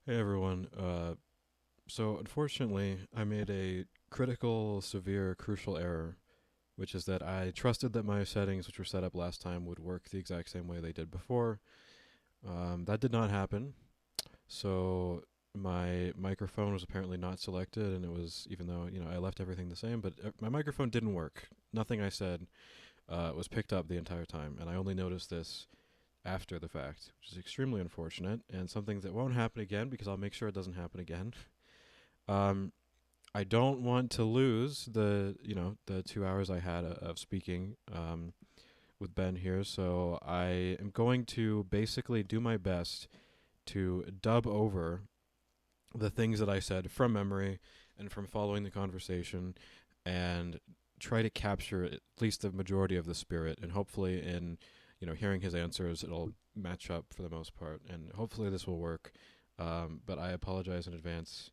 Hey everyone. So unfortunately, I made a critical, severe, crucial error, which is that I trusted that my settings, which were set up last time, would work the exact same way they did before. That did not happen. So my microphone was apparently not selected, and it was even though I left everything the same, but my microphone didn't work. Nothing I said was picked up the entire time, and I only noticed this after the fact, which is extremely unfortunate and something that won't happen again because I'll make sure it doesn't happen again. Um, I don't want to lose the 2 hours I had of speaking with Ben here, so I am going to basically do my best to dub over the things that I said from memory and from following the conversation, and try to capture at least the majority of the spirit, and hopefully in hearing his answers it'll match up for the most part, and hopefully this will work. But I apologize in advance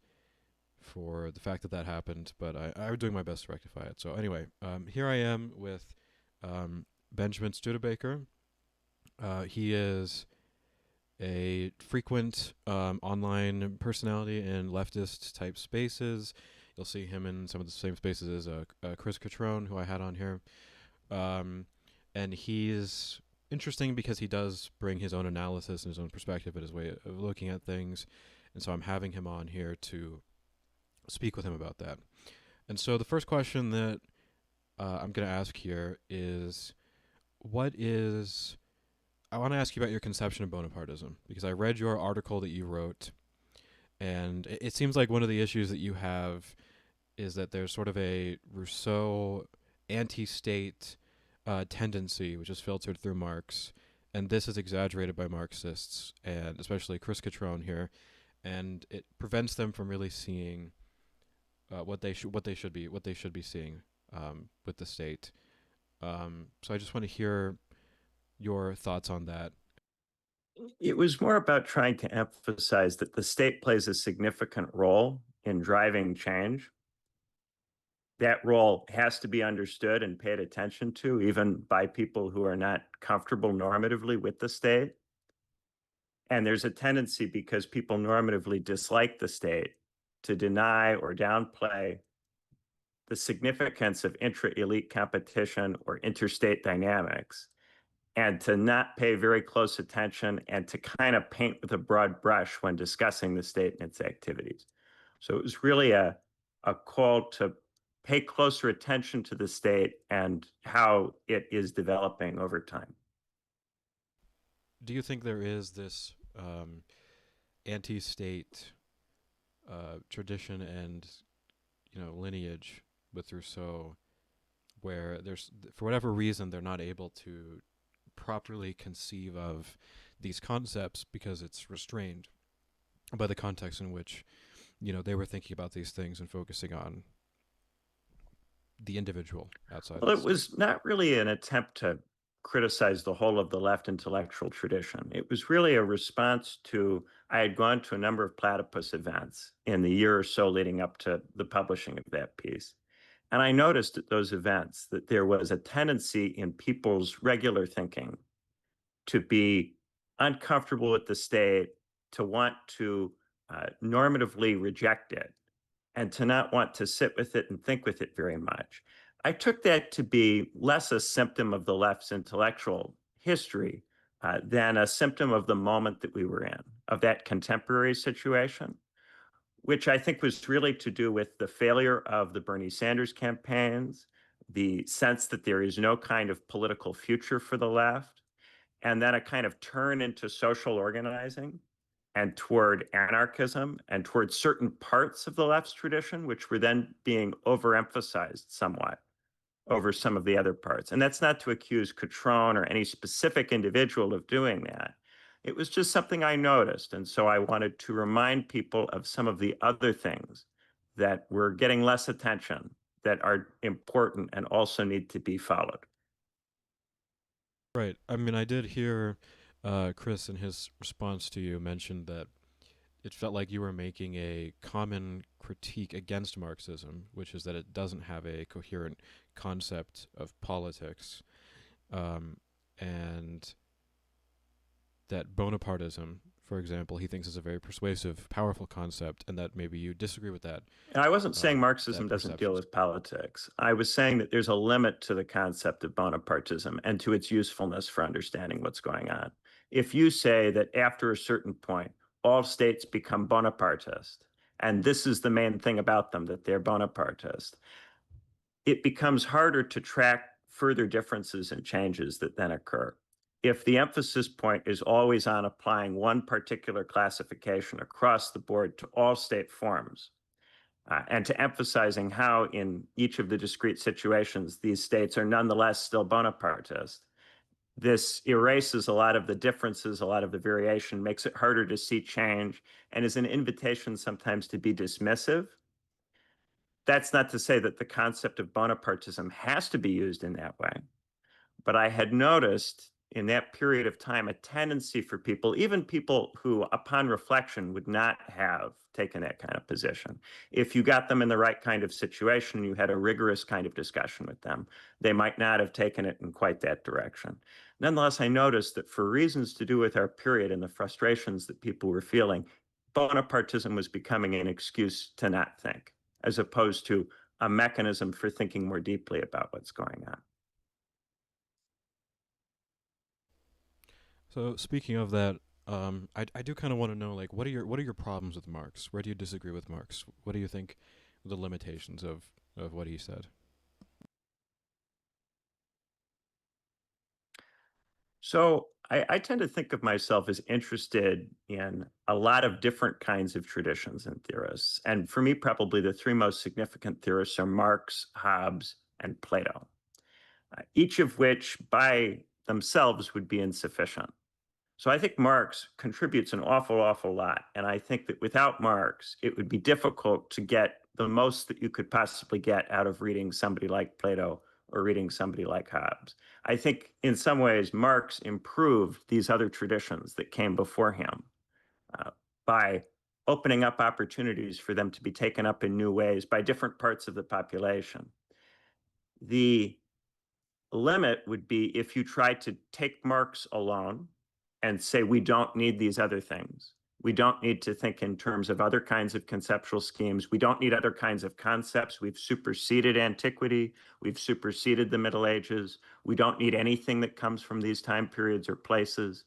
for the fact that that happened, but I'm doing my best to rectify it. So anyway, here I am with Benjamin Studebaker. He is a frequent online personality in leftist type spaces. You'll see him in some of the same spaces as Chris Cutrone, who I had on here. Um, and he's interesting because he does bring his own analysis and his own perspective and his way of looking at things. And so I'm having him on here to speak with him about that. And so the first question that I'm going to ask here is, what is I want to ask you about your conception of Bonapartism, because I read your article that you wrote, and it seems like one of the issues that you have is that there's sort of a Rousseau anti-state tendency, which is filtered through Marx, and this is exaggerated by Marxists, and especially Chris Cutrone here, and it prevents them from really seeing what they should be seeing with the state. So I just want to hear your thoughts on that. It was more about trying to emphasize that the state plays a significant role in driving change. That role has to be understood and paid attention to, even by people who are not comfortable normatively with the state. And there's a tendency, because people normatively dislike the state, to deny or downplay the significance of intra-elite competition or interstate dynamics, and to not pay very close attention and to kind of paint with a broad brush when discussing the state and its activities. So it was really a call to pay closer attention to the state and how it is developing over time. Do you think there is this anti-state tradition and lineage with Rousseau, where there's for whatever reason they're not able to properly conceive of these concepts because it's restrained by the context in which they were thinking about these things and focusing on the individual outside of Well, the it state? was not really an attempt to criticize the whole of the left intellectual tradition. It was really a response to, I had gone to a number of platypus events in the year or so leading up to the publishing of that piece. And I noticed at those events that there was a tendency in people's regular thinking to be uncomfortable with the state, to want to normatively reject it, and to not want to sit with it and think with it very much. I took that to be less a symptom of the left's intellectual history than a symptom of the moment that we were in, of that contemporary situation, which I think was really to do with the failure of the Bernie Sanders campaigns, the sense that there is no kind of political future for the left, and then a kind of turn into social organizing and toward anarchism and toward certain parts of the left's tradition, which were then being overemphasized somewhat over some of the other parts. And that's not to accuse Cutrone or any specific individual of doing that. It was just something I noticed. And so I wanted to remind people of some of the other things that were getting less attention, that are important and also need to be followed. Right. I mean, I did hear Chris in his response to you mentioned that it felt like you were making a common critique against Marxism, which is that it doesn't have a coherent concept of politics, and that Bonapartism, for example, he thinks is a very persuasive, powerful concept, and that maybe you disagree with And I wasn't saying that Marxism doesn't deal perception. with politics. I was saying that there's a limit to the concept of Bonapartism and to its usefulness for understanding what's going on. If you say that after a certain point, all states become Bonapartist, and this is the main thing about them, that they're Bonapartist, it becomes harder to track further differences and changes that then occur. If the emphasis point is always on applying one particular classification across the board to all state forms, and to emphasizing how in each of the discrete situations these states are nonetheless still Bonapartist, this erases a lot of the differences, a lot of the variation, makes it harder to see change, and is an invitation sometimes to be dismissive. That's not to say that the concept of Bonapartism has to be used in that way. But I had noticed in that period of time a tendency for people, even people who, upon reflection, would not have taken that kind of position. If you got them in the right kind of situation, you had a rigorous kind of discussion with them, they might not have taken it in quite that direction. Nonetheless, I noticed that for reasons to do with our period and the frustrations that people were feeling, Bonapartism was becoming an excuse to not think, as opposed to a mechanism for thinking more deeply about what's going on. So speaking of that, I do kind of want to know, like, what are your problems with Marx? Where do you disagree with Marx? What do you think the limitations of what he said? So I tend to think of myself as interested in a lot of different kinds of traditions and theorists. And for me, probably the three most significant theorists are Marx, Hobbes, and Plato, each of which by themselves would be insufficient. So I think Marx contributes an awful, awful lot. And I think that without Marx, it would be difficult to get the most that you could possibly get out of reading somebody like Plato or reading somebody like Hobbes. I think in some ways, Marx improved these other traditions that came before him uh, by opening up opportunities for them to be taken up in new ways by different parts of the population. The limit would be if you try to take Marx alone and say, we don't need these other things. We don't need to think in terms of other kinds of conceptual schemes. We don't need other kinds of concepts. We've superseded antiquity. We've superseded the Middle Ages. We don't need anything that comes from these time periods or places.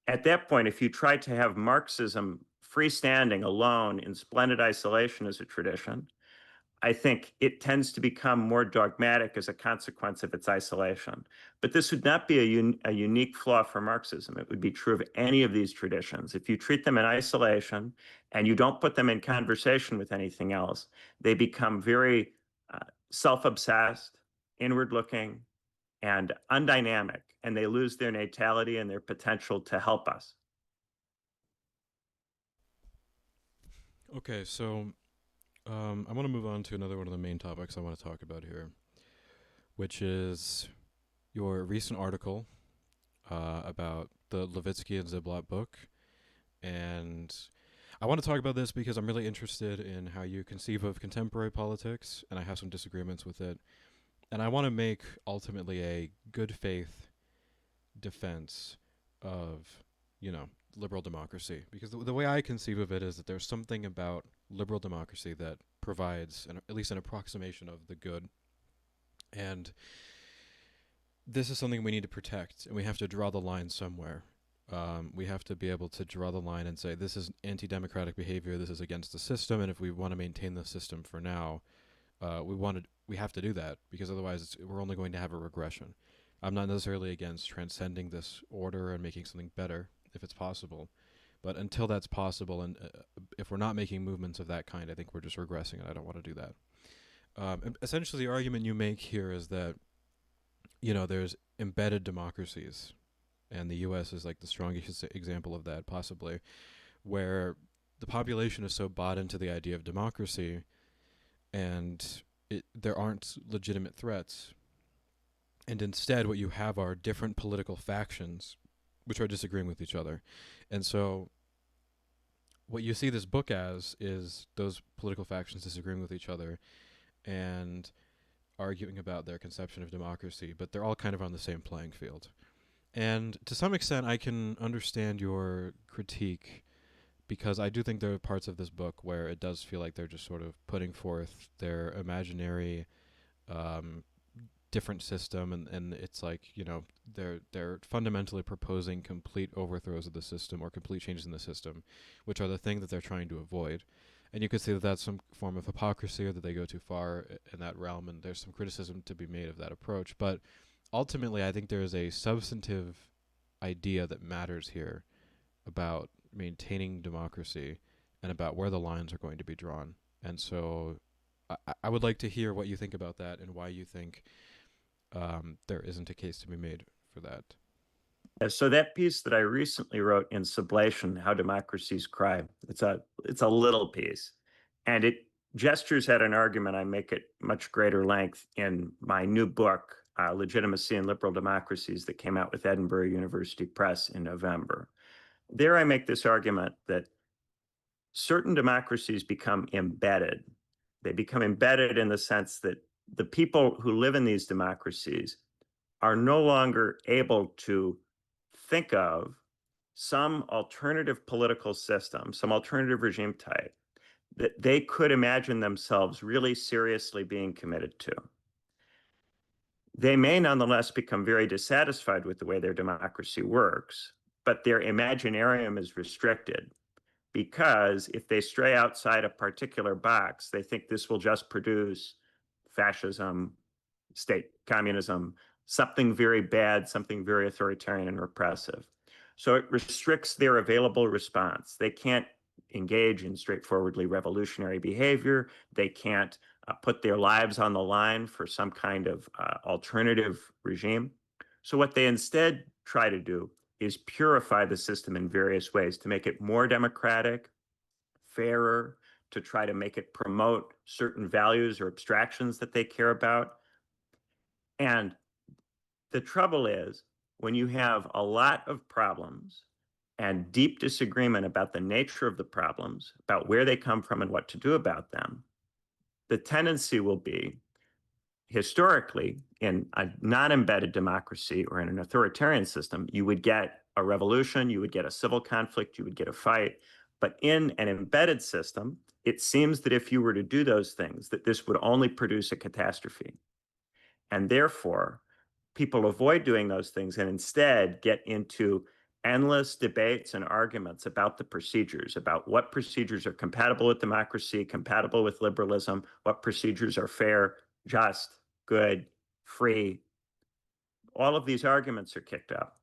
At that point, if you try to have Marxism freestanding alone in splendid isolation as a tradition, I think it tends to become more dogmatic as a consequence of its isolation. But this would not be a unique flaw for Marxism. It would be true of any of these traditions. If you treat them in isolation and you don't put them in conversation with anything else, they become very uh, self-obsessed, inward-looking, and undynamic, and they lose their natality and their potential to help us. Okay, so I want to move on to another one of the main topics I want to talk about here, which is your recent article about the Levitsky and Ziblatt book. And I want to talk about this because I'm really interested in how you conceive of contemporary politics, and I have some disagreements with it. And I want to make ultimately a good faith defense of, you know, liberal democracy. Because the way I conceive of it is that there's something about liberal democracy that provides at least an approximation of the good. And this is something we need to protect, and we have to draw the line somewhere. We have to be able to draw the line and say this is anti-democratic behavior, this is against the system, and if we want to maintain the system for now, we have to do that, because otherwise we're only going to have a regression. I'm not necessarily against transcending this order and making something better if it's possible, but until that's possible, and if we're not making movements of that kind, I think we're just regressing, and I don't want to do that. And essentially, the argument you make here is that, you know, there's embedded democracies, and the U.S. is like the strongest example of that, possibly, where the population is so bought into the idea of democracy, and there aren't legitimate threats, and instead what you have are different political factions which are disagreeing with each other. And so what you see this book as is those political factions disagreeing with each other and arguing about their conception of democracy, but they're all kind of on the same playing field. And to some extent, I can understand your critique because I do think there are parts of this book where it does feel like they're just sort of putting forth their imaginary um, different system, and it's like, you know, they're fundamentally proposing complete overthrows of the system or complete changes in the system, which are the thing that they're trying to avoid. And you could say that that's some form of hypocrisy, or that they go too far in that realm, and there's some criticism to be made of that approach. But ultimately, I think there is a substantive idea that matters here about maintaining democracy and about where the lines are going to be drawn. And so I would like to hear what you think about that and why you think there isn't a case to be made for that. So that piece that I recently wrote in Sublation, How Democracies Cry, it's a little piece, and it gestures at an argument I make at much greater length in my new book, Legitimacy and Liberal Democracies, that came out with Edinburgh University Press in November. There I make this argument that certain democracies become embedded. They become embedded in the sense that the people who live in these democracies are no longer able to think of some alternative political system, some alternative regime type that they could imagine themselves really seriously being committed to. They may nonetheless become very dissatisfied with the way their democracy works, but their imaginarium is restricted because if they stray outside a particular box, they think this will just produce fascism, state communism, something very bad, something very authoritarian and repressive. So it restricts their available response. They can't engage in straightforwardly revolutionary behavior. They can't put their lives on the line for some kind of alternative regime. So what they instead try to do is purify the system in various ways to make it more democratic, fairer, to try to make it promote certain values or abstractions that they care about. And the trouble is, when you have a lot of problems and deep disagreement about the nature of the problems, about where they come from and what to do about them, the tendency will be, historically, in a non-embedded democracy or in an authoritarian system, you would get a revolution, you would get a civil conflict, you would get a fight. But in an embedded system, it seems that if you were to do those things, that this would only produce a catastrophe. And therefore, people avoid doing those things and instead get into endless debates and arguments about the procedures, about what procedures are compatible with democracy, compatible with liberalism, what procedures are fair, just, good, free. All of these arguments are kicked up.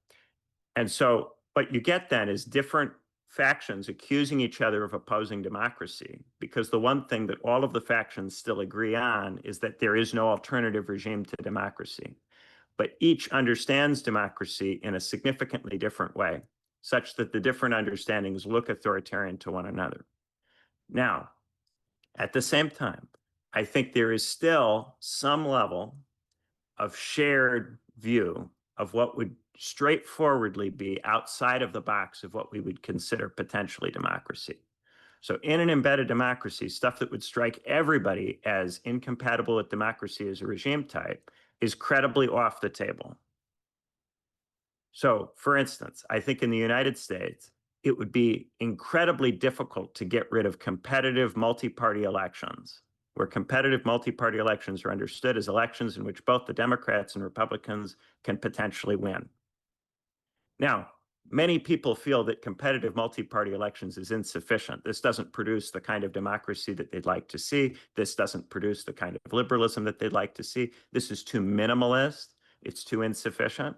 And so what you get then is different factions accusing each other of opposing democracy, because the one thing that all of the factions still agree on is that there is no alternative regime to democracy. But each understands democracy in a significantly different way, such that the different understandings look authoritarian to one another. Now, at the same time, I think there is still some level of shared view of what would straightforwardly be outside of the box of what we would consider potentially democracy. So in an embedded democracy, stuff that would strike everybody as incompatible with democracy as a regime type is credibly off the table. So, for instance, I think in the United States, it would be incredibly difficult to get rid of competitive multi-party elections, where competitive multi-party elections are understood as elections in which both the Democrats and Republicans can potentially win. Now, many people feel that competitive multi-party elections is insufficient. This doesn't produce the kind of democracy that they'd like to see. This doesn't produce the kind of liberalism that they'd like to see. This is too minimalist. It's too insufficient.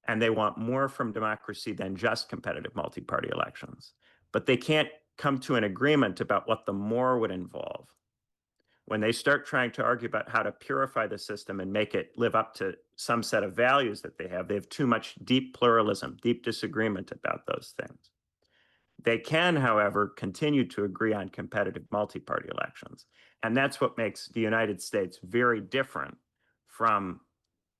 And they want more from democracy than just competitive multi-party elections. But they can't come to an agreement about what the more would involve. When they start trying to argue about how to purify the system and make it live up to some set of values that they have too much deep pluralism, deep disagreement about those things. They can, however, continue to agree on competitive multi-party elections. And that's what makes the United States very different from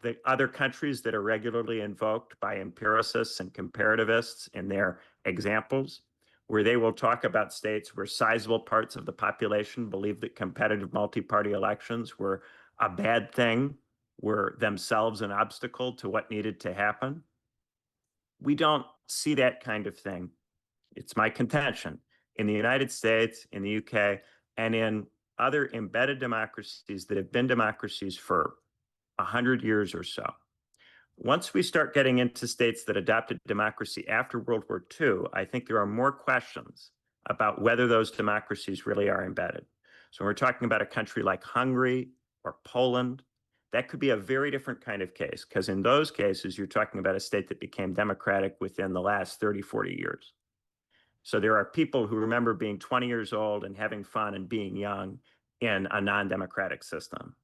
the other countries that are regularly invoked by empiricists and comparativists in their examples, where they will talk about states where sizable parts of the population believe that competitive multi-party elections were a bad thing, were themselves an obstacle to what needed to happen. We don't see that kind of thing. It's my contention in the United States, in the UK, and in other embedded democracies that have been democracies for 100 years or so. Once we start getting into states that adopted democracy after World War II, I think there are more questions about whether those democracies really are embedded. So when we're talking about a country like Hungary or Poland, that could be a very different kind of case, because in those cases, you're talking about a state that became democratic within the last 30, 40 years. So there are people who remember being 20 years old and having fun and being young in a non-democratic system.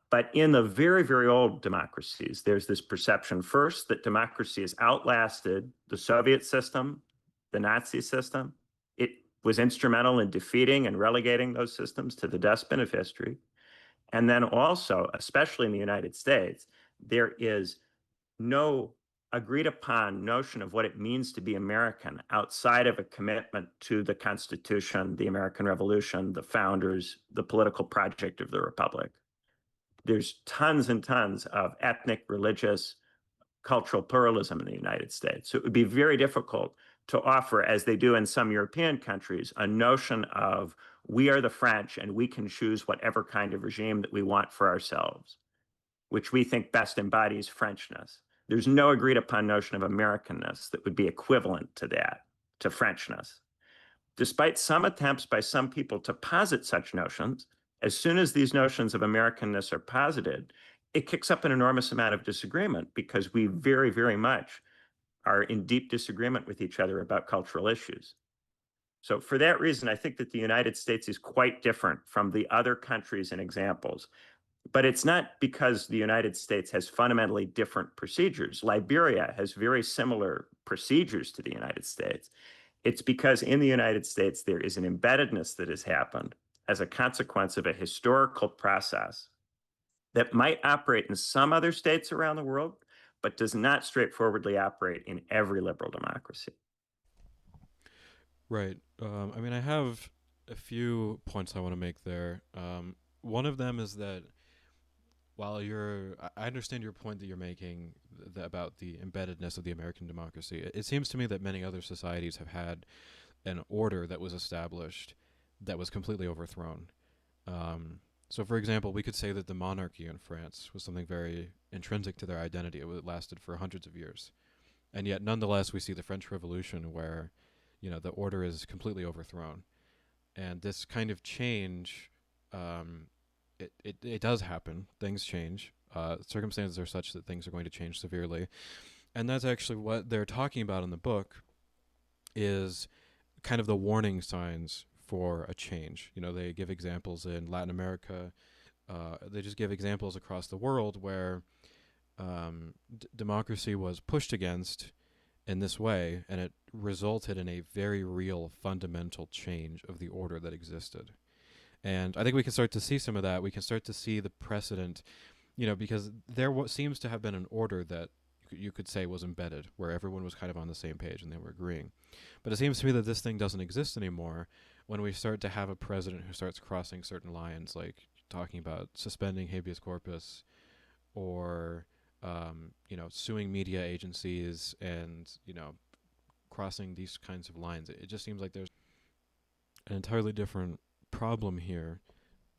But in the very, very old democracies, there's this perception first that democracy has outlasted the Soviet system, the Nazi system. It was instrumental in defeating and relegating those systems to the dustbin of history. And then also, especially in the United States, there is no agreed upon notion of what it means to be American outside of a commitment to the Constitution, the American Revolution, the founders, the political project of the Republic. There's tons and tons of ethnic, religious, cultural pluralism in the United States. So it would be very difficult to offer, as they do in some European countries, a notion of we are the French and we can choose whatever kind of regime that we want for ourselves, which we think best embodies Frenchness. There's no agreed upon notion of Americanness that would be equivalent to that, to Frenchness. Despite some attempts by some people to posit such notions, as soon as these notions of Americanness are posited, it kicks up an enormous amount of disagreement because we very, very much are in deep disagreement with each other about cultural issues. So for that reason, I think that the United States is quite different from the other countries and examples. But it's not because the United States has fundamentally different procedures. Liberia has very similar procedures to the United States. It's because in the United States, there is an embeddedness that has happened as a consequence of a historical process that might operate in some other states around the world, but does not straightforwardly operate in every liberal democracy. Right. I mean, I have a few points I want to make there. One of them is that while I understand your point that you're making about the embeddedness of the American democracy. It seems to me that many other societies have had an order that was established that was completely overthrown. Um, so, for example, we could say that the monarchy in France was something very intrinsic to their identity. It lasted for hundreds of years, and yet, nonetheless, we see the French Revolution, where the order is completely overthrown, and this kind of change, it does happen. Things change. Circumstances are such that things are going to change severely, and that's actually what they're talking about in the book. Is kind of the warning signs for a change. They give examples in Latin America. They just give examples across the world where democracy was pushed against in this way, and it resulted in a very real fundamental change of the order that existed. And I think we can start to see some of that. We can start to see the precedent, because there seems to have been an order that you could say was embedded, where everyone was kind of on the same page and they were agreeing. But it seems to me that this thing doesn't exist anymore when we start to have a president who starts crossing certain lines, like talking about suspending habeas corpus or, suing media agencies and, crossing these kinds of lines. It just seems like there's an entirely different problem here,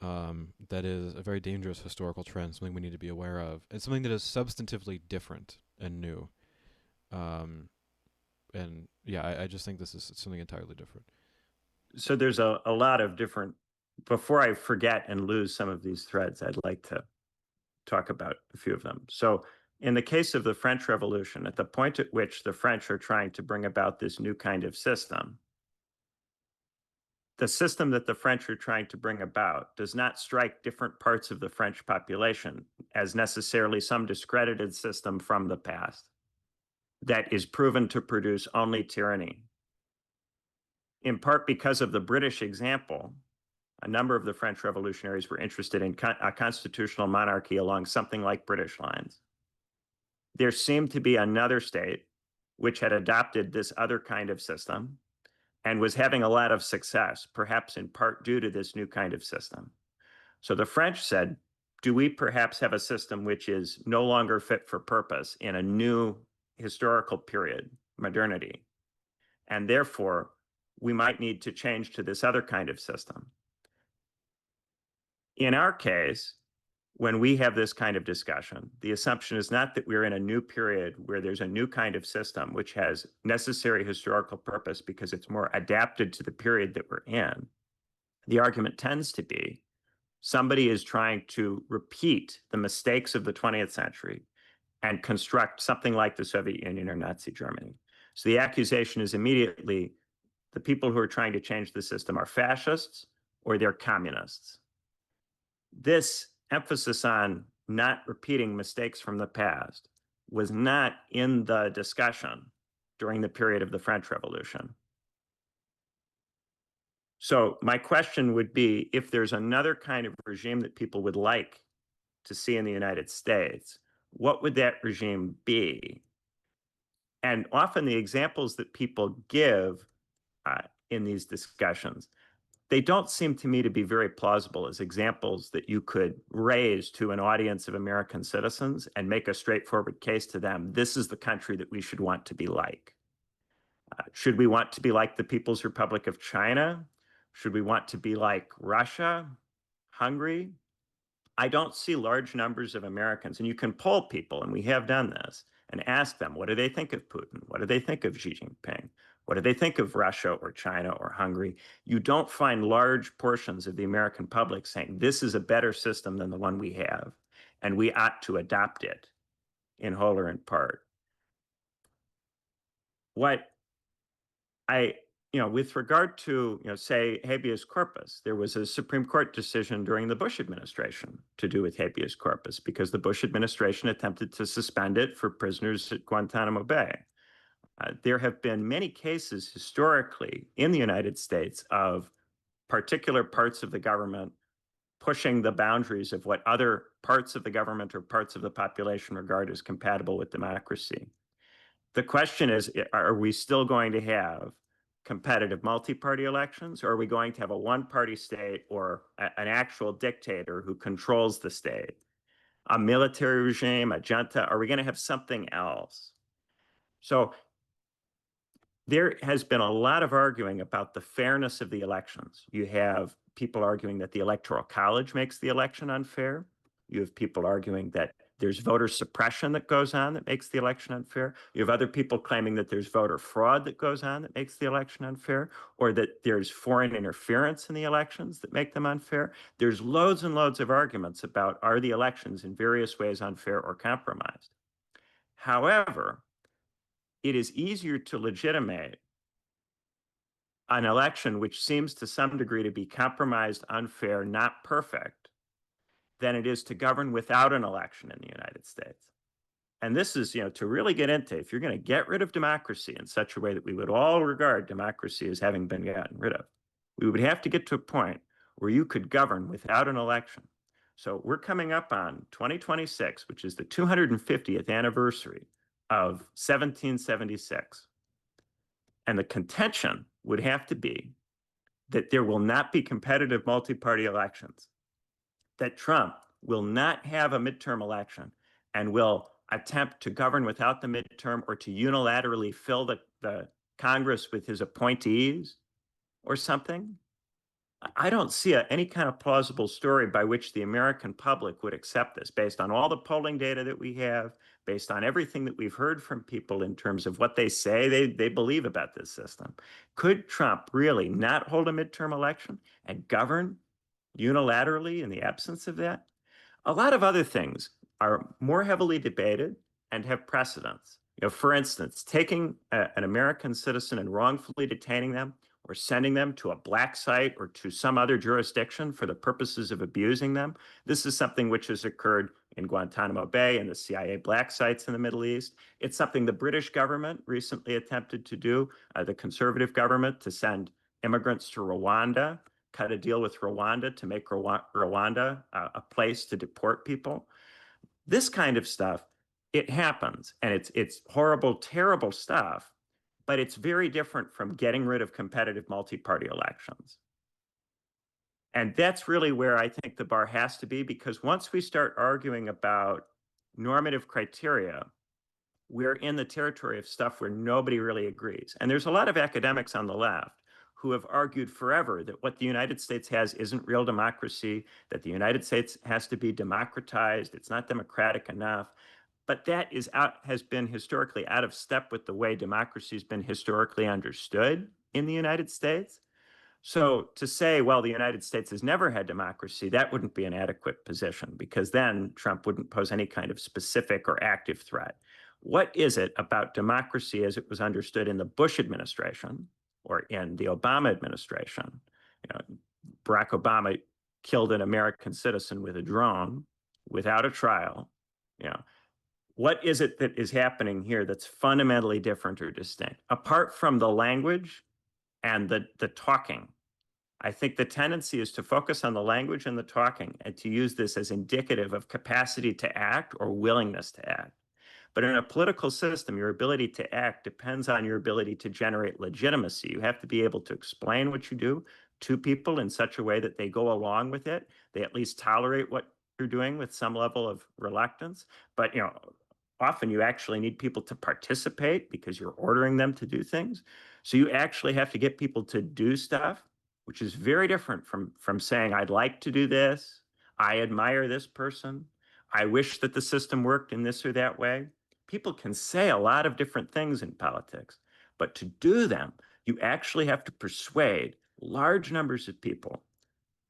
that is a very dangerous historical trend, something we need to be aware of, and something that is substantively different and new. Um, and yeah, I just think this is something entirely different. So there's a lot of different, before I forget and lose some of these threads, I'd like to talk about a few of them. So in the case of the French Revolution, at the point at which the French are trying to bring about this new kind of system, the system that the French are trying to bring about does not strike different parts of the French population as necessarily some discredited system from the past that is proven to produce only tyranny. In part because of the British example, a number of the French revolutionaries were interested in a constitutional monarchy along something like British lines. There seemed to be another state which had adopted this other kind of system and was having a lot of success, perhaps in part due to this new kind of system. So the French said, do we perhaps have a system which is no longer fit for purpose in a new historical period, modernity. And therefore, we might need to change to this other kind of system. In our case, when we have this kind of discussion, the assumption is not that we're in a new period where there's a new kind of system which has necessary historical purpose because it's more adapted to the period that we're in. The argument tends to be somebody is trying to repeat the mistakes of the 20th century and construct something like the Soviet Union or Nazi Germany. So the accusation is immediately the people who are trying to change the system are fascists or they're communists. This emphasis on not repeating mistakes from the past was not in the discussion during the period of the French Revolution. So my question would be, if there's another kind of regime that people would like to see in the United States, what would that regime be? And often the examples that people give in these discussions, they don't seem to me to be very plausible as examples that you could raise to an audience of American citizens and make a straightforward case to them. This is the country that we should want to be like. Should we want to be like the People's Republic of China? Should we want to be like Russia, Hungary? I don't see large numbers of Americans, and you can poll people, and we have done this, and ask them, what do they think of Putin? What do they think of Xi Jinping? What do they think of Russia or China or Hungary? You don't find large portions of the American public saying this is a better system than the one we have, and we ought to adopt it in whole or in part. What with regard to, say, habeas corpus, there was a Supreme Court decision during the Bush administration to do with habeas corpus because the Bush administration attempted to suspend it for prisoners at Guantanamo Bay. There have been many cases historically in the United States of particular parts of the government pushing the boundaries of what other parts of the government or parts of the population regard as compatible with democracy. The question is, are we still going to have competitive multi-party elections, or are we going to have a one-party state or an actual dictator who controls the state? A military regime, a junta? Are we going to have something else? So there has been a lot of arguing about the fairness of the elections. You have people arguing that the Electoral College makes the election unfair. You have people arguing that there's voter suppression that goes on that makes the election unfair. You have other people claiming that there's voter fraud that goes on that makes the election unfair, or that there's foreign interference in the elections that make them unfair. There's loads and loads of arguments about, are the elections in various ways unfair or compromised? However, it is easier to legitimate an election which seems to some degree to be compromised, unfair, not perfect, than it is to govern without an election in the United States. And this is, to really get into, if you're going to get rid of democracy in such a way that we would all regard democracy as having been gotten rid of, we would have to get to a point where you could govern without an election. So we're coming up on 2026, which is the 250th anniversary of 1776. And the contention would have to be that there will not be competitive multi-party elections, that Trump will not have a midterm election and will attempt to govern without the midterm or to unilaterally fill the Congress with his appointees or something. I don't see any kind of plausible story by which the American public would accept this based on all the polling data that we have, based on everything that we've heard from people in terms of what they say they believe about this system. Could Trump really not hold a midterm election and govern unilaterally in the absence of that? A lot of other things are more heavily debated and have precedents. For instance, taking an American citizen and wrongfully detaining them or sending them to a black site or to some other jurisdiction for the purposes of abusing them. This is something which has occurred in Guantanamo Bay and the CIA black sites in the Middle East. It's something the British government recently attempted to do, the conservative government, to send immigrants to Rwanda, cut a deal with Rwanda to make Rwanda a place to deport people. This kind of stuff, it happens, and it's horrible, terrible stuff, but it's very different from getting rid of competitive multi-party elections. And that's really where I think the bar has to be, because once we start arguing about normative criteria, we're in the territory of stuff where nobody really agrees. And there's a lot of academics on the left who have argued forever that what the United States has isn't real democracy, that the United States has to be democratized, it's not democratic enough. But that has been historically out of step with the way democracy has been historically understood in the United States. So to say, well, the United States has never had democracy, that wouldn't be an adequate position because then Trump wouldn't pose any kind of specific or active threat. What is it about democracy as it was understood in the Bush administration or in the Obama administration? You know, Barack Obama killed an American citizen with a drone without a trial. You know, what is it that is happening here that's fundamentally different or distinct apart from the language and the talking? I think the tendency is to focus on the language and the talking and to use this as indicative of capacity to act or willingness to act. But in a political system, your ability to act depends on your ability to generate legitimacy. You have to be able to explain what you do to people in such a way that they go along with it. They at least tolerate what you're doing with some level of reluctance. But often you actually need people to participate because you're ordering them to do things. So you actually have to get people to do stuff, which is very different from saying, I'd like to do this. I admire this person. I wish that the system worked in this or that way. People can say a lot of different things in politics, but to do them, you actually have to persuade large numbers of people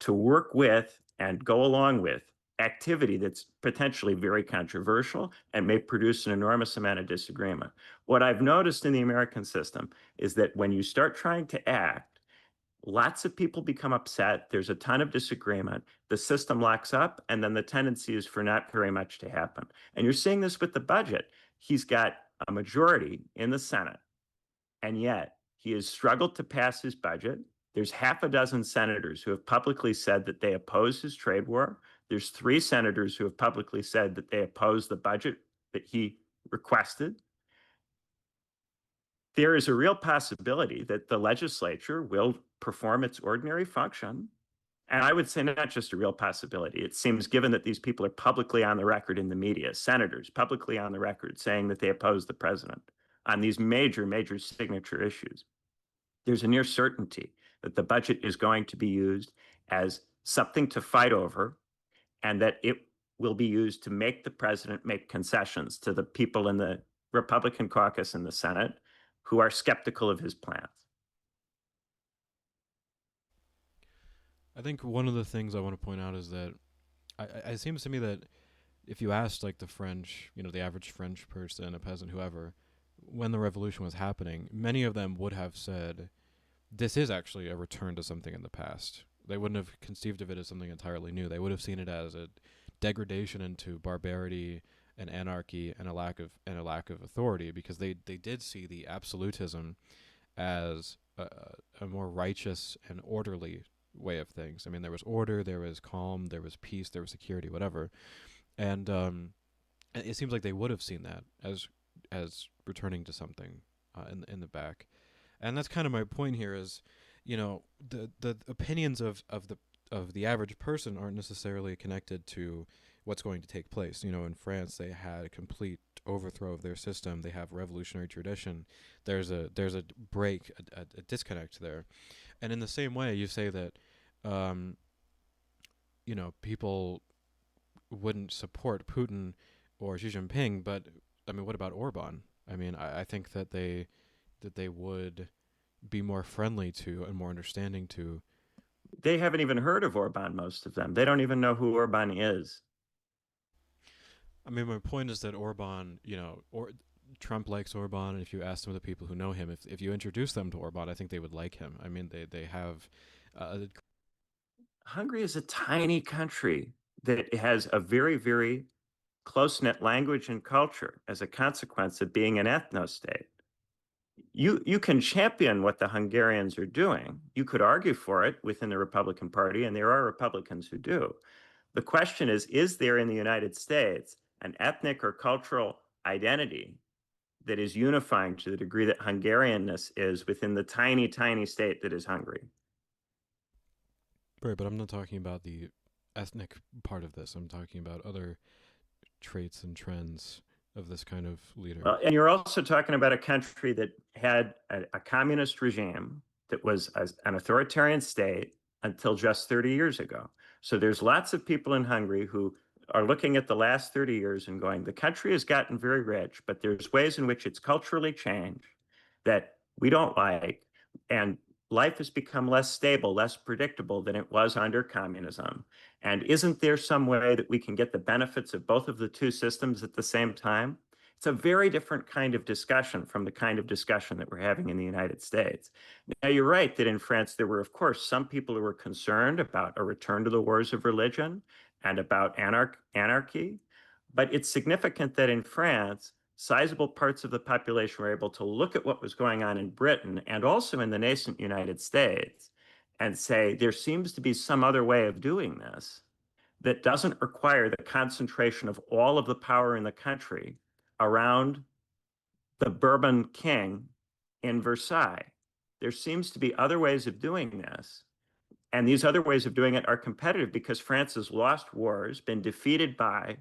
to work with and go along with activity that's potentially very controversial and may produce an enormous amount of disagreement. What I've noticed in the American system is that when you start trying to act, lots of people become upset. There's a ton of disagreement. The system locks up, and then the tendency is for not very much to happen. And you're seeing this with the budget. He's got a majority in the Senate, and yet he has struggled to pass his budget. There's half a dozen senators who have publicly said that they oppose his trade war. There's 3 senators who have publicly said that they oppose the budget that he requested. There is a real possibility that the legislature will perform its ordinary function. And I would say not just a real possibility. It seems, given that these people are publicly on the record in the media, senators publicly on the record saying that they oppose the president on these major, major signature issues, there's a near certainty that the budget is going to be used as something to fight over and that it will be used to make the president make concessions to the people in the Republican caucus in the Senate who are skeptical of his plans. I think one of the things I want to point out is that it seems to me that if you asked like the French, the average French person, a peasant, whoever, when the revolution was happening, many of them would have said, this is actually a return to something in the past. They wouldn't have conceived of it as something entirely new. They would have seen it as a degradation into barbarity and anarchy and a lack of authority, because they did see the absolutism as a more righteous and orderly way of things. I mean, there was order, there was calm, there was peace, there was security, whatever. And it seems like they would have seen that as returning to something in the back. And that's kind of my point here is, the opinions of the average person aren't necessarily connected to what's going to take place. In France, they had a complete overthrow of their system. They have revolutionary tradition. There's a break, a disconnect there. And in the same way, you say that, people wouldn't support Putin or Xi Jinping, but I mean, what about Orban? I mean, I think that they would be more friendly to and more understanding to. They haven't even heard of Orban, most of them. They don't even know who Orban is. I mean, my point is that Orban, or Trump likes Orban, and if you ask some of the people who know him, if you introduce them to Orban, I think they would like him. I mean, they have. Hungary is a tiny country that has a very, very close-knit language and culture as a consequence of being an ethno-state. You can champion what the Hungarians are doing. You could argue for it within the Republican Party, and there are Republicans who do. The question is there in the United States an ethnic or cultural identity that is unifying to the degree that Hungarianness is within the tiny, tiny state that is Hungary? Right, but I'm not talking about the ethnic part of this. I'm talking about other traits and trends of this kind of leader. Well, and you're also talking about a country that had a communist regime that was an authoritarian state until just 30 years ago. So there's lots of people in Hungary who are looking at the last 30 years and going, the country has gotten very rich, but there's ways in which it's culturally changed that we don't like. And life has become less stable, less predictable than it was under communism. And isn't there some way that we can get the benefits of both of the two systems at the same time? It's a very different kind of discussion from the kind of discussion that we're having in the United States. Now, you're right that in France, there were, of course, some people who were concerned about a return to the wars of religion and about anarchy. But it's significant that in France, sizable parts of the population were able to look at what was going on in Britain and also in the nascent United States and say, there seems to be some other way of doing this that doesn't require the concentration of all of the power in the country around the Bourbon king in Versailles. There seems to be other ways of doing this. And these other ways of doing it are competitive because France has lost wars, been defeated by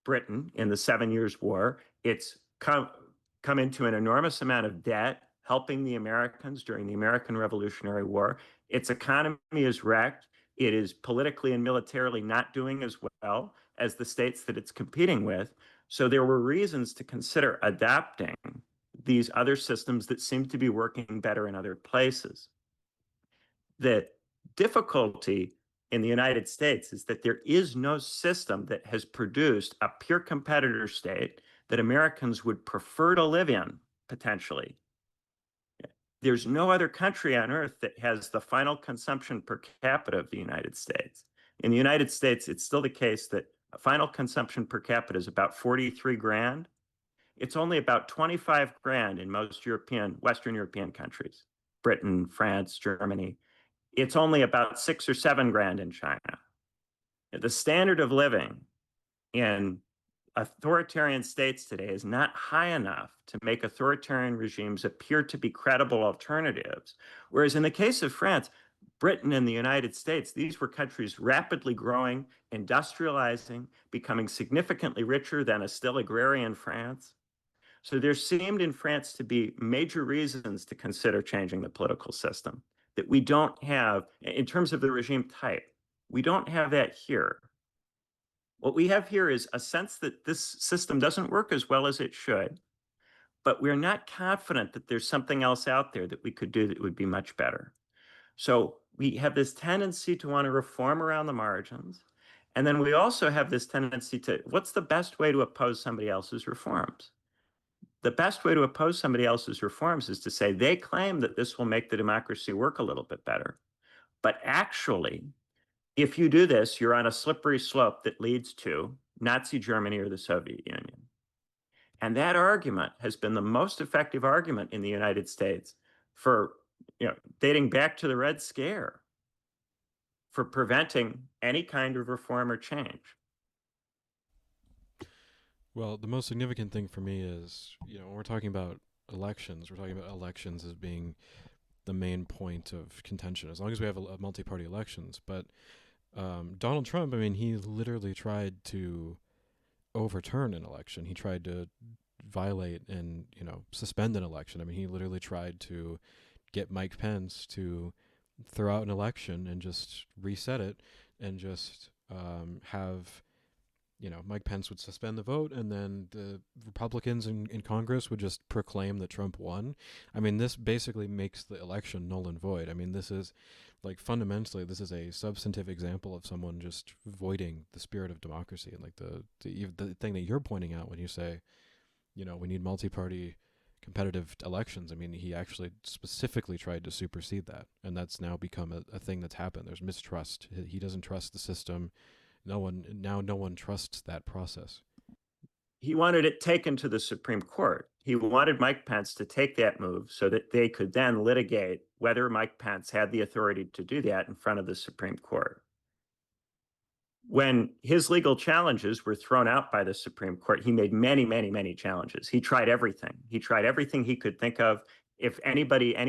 Britain in the 7 Years' War. It's come into an enormous amount of debt, helping the Americans during the American Revolutionary War. Its economy is wrecked. It is politically and militarily not doing as well as the states that it's competing with. So there were reasons to consider adapting these other systems that seem to be working better in other places. The difficulty in the United States is that there is no system that has produced a pure competitor state that Americans would prefer to live in, potentially. There's no other country on earth that has the final consumption per capita of the United States. In the United States, it's still the case that final consumption per capita is about 43 grand. It's only about 25 grand in most Western European countries, Britain, France, Germany. It's only about 6 or 7 grand in China. The standard of living in authoritarian states today is not high enough to make authoritarian regimes appear to be credible alternatives. Whereas in the case of France, Britain, and the United States, these were countries rapidly growing, industrializing, becoming significantly richer than a still agrarian France. So there seemed in France to be major reasons to consider changing the political system that we don't have in terms of the regime type. We don't have that here. What we have here is a sense that this system doesn't work as well as it should, but we're not confident that there's something else out there that we could do that would be much better. So we have this tendency to want to reform around the margins. And then we also have this tendency to, what's the best way to oppose somebody else's reforms? The best way to oppose somebody else's reforms is to say they claim that this will make the democracy work a little bit better. But actually, if you do this, you're on a slippery slope that leads to Nazi Germany or the Soviet Union. And that argument has been the most effective argument in the United States for, dating back to the Red Scare, for preventing any kind of reform or change. Well, the most significant thing for me is, when we're talking about elections, we're talking about elections as being the main point of contention, as long as we have a multi-party elections. But Donald Trump, I mean, he literally tried to overturn an election. He tried to violate and, suspend an election. I mean, he literally tried to get Mike Pence to throw out an election and just reset it and just have Mike Pence would suspend the vote, and then the Republicans in Congress would just proclaim that Trump won. I mean, this basically makes the election null and void. I mean, this is, like, fundamentally, this is a substantive example of someone just voiding the spirit of democracy. And, like, the thing that you're pointing out when you say, we need multi-party competitive elections. I mean, he actually specifically tried to supersede that, and that's now become a thing that's happened. There's mistrust. He doesn't trust the system. No one trusts that process. He wanted it taken to the Supreme Court. He wanted Mike Pence to take that move so that they could then litigate whether Mike Pence had the authority to do that in front of the Supreme Court. When his legal challenges were thrown out by the Supreme Court, he made many, many, many challenges. He tried everything. He tried everything he could think of. If any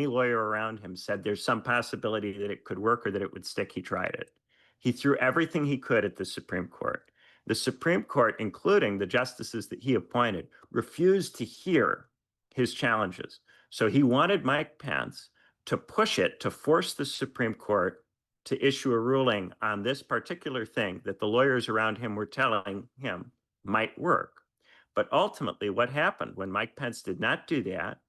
lawyer around him said there's some possibility that it could work or that it would stick, he tried it. He threw everything he could at the Supreme Court. The Supreme Court, including the justices that he appointed, refused to hear his challenges. So he wanted Mike Pence to push it, to force the Supreme Court to issue a ruling on this particular thing that the lawyers around him were telling him might work. But ultimately, what happened when Mike Pence did not do that,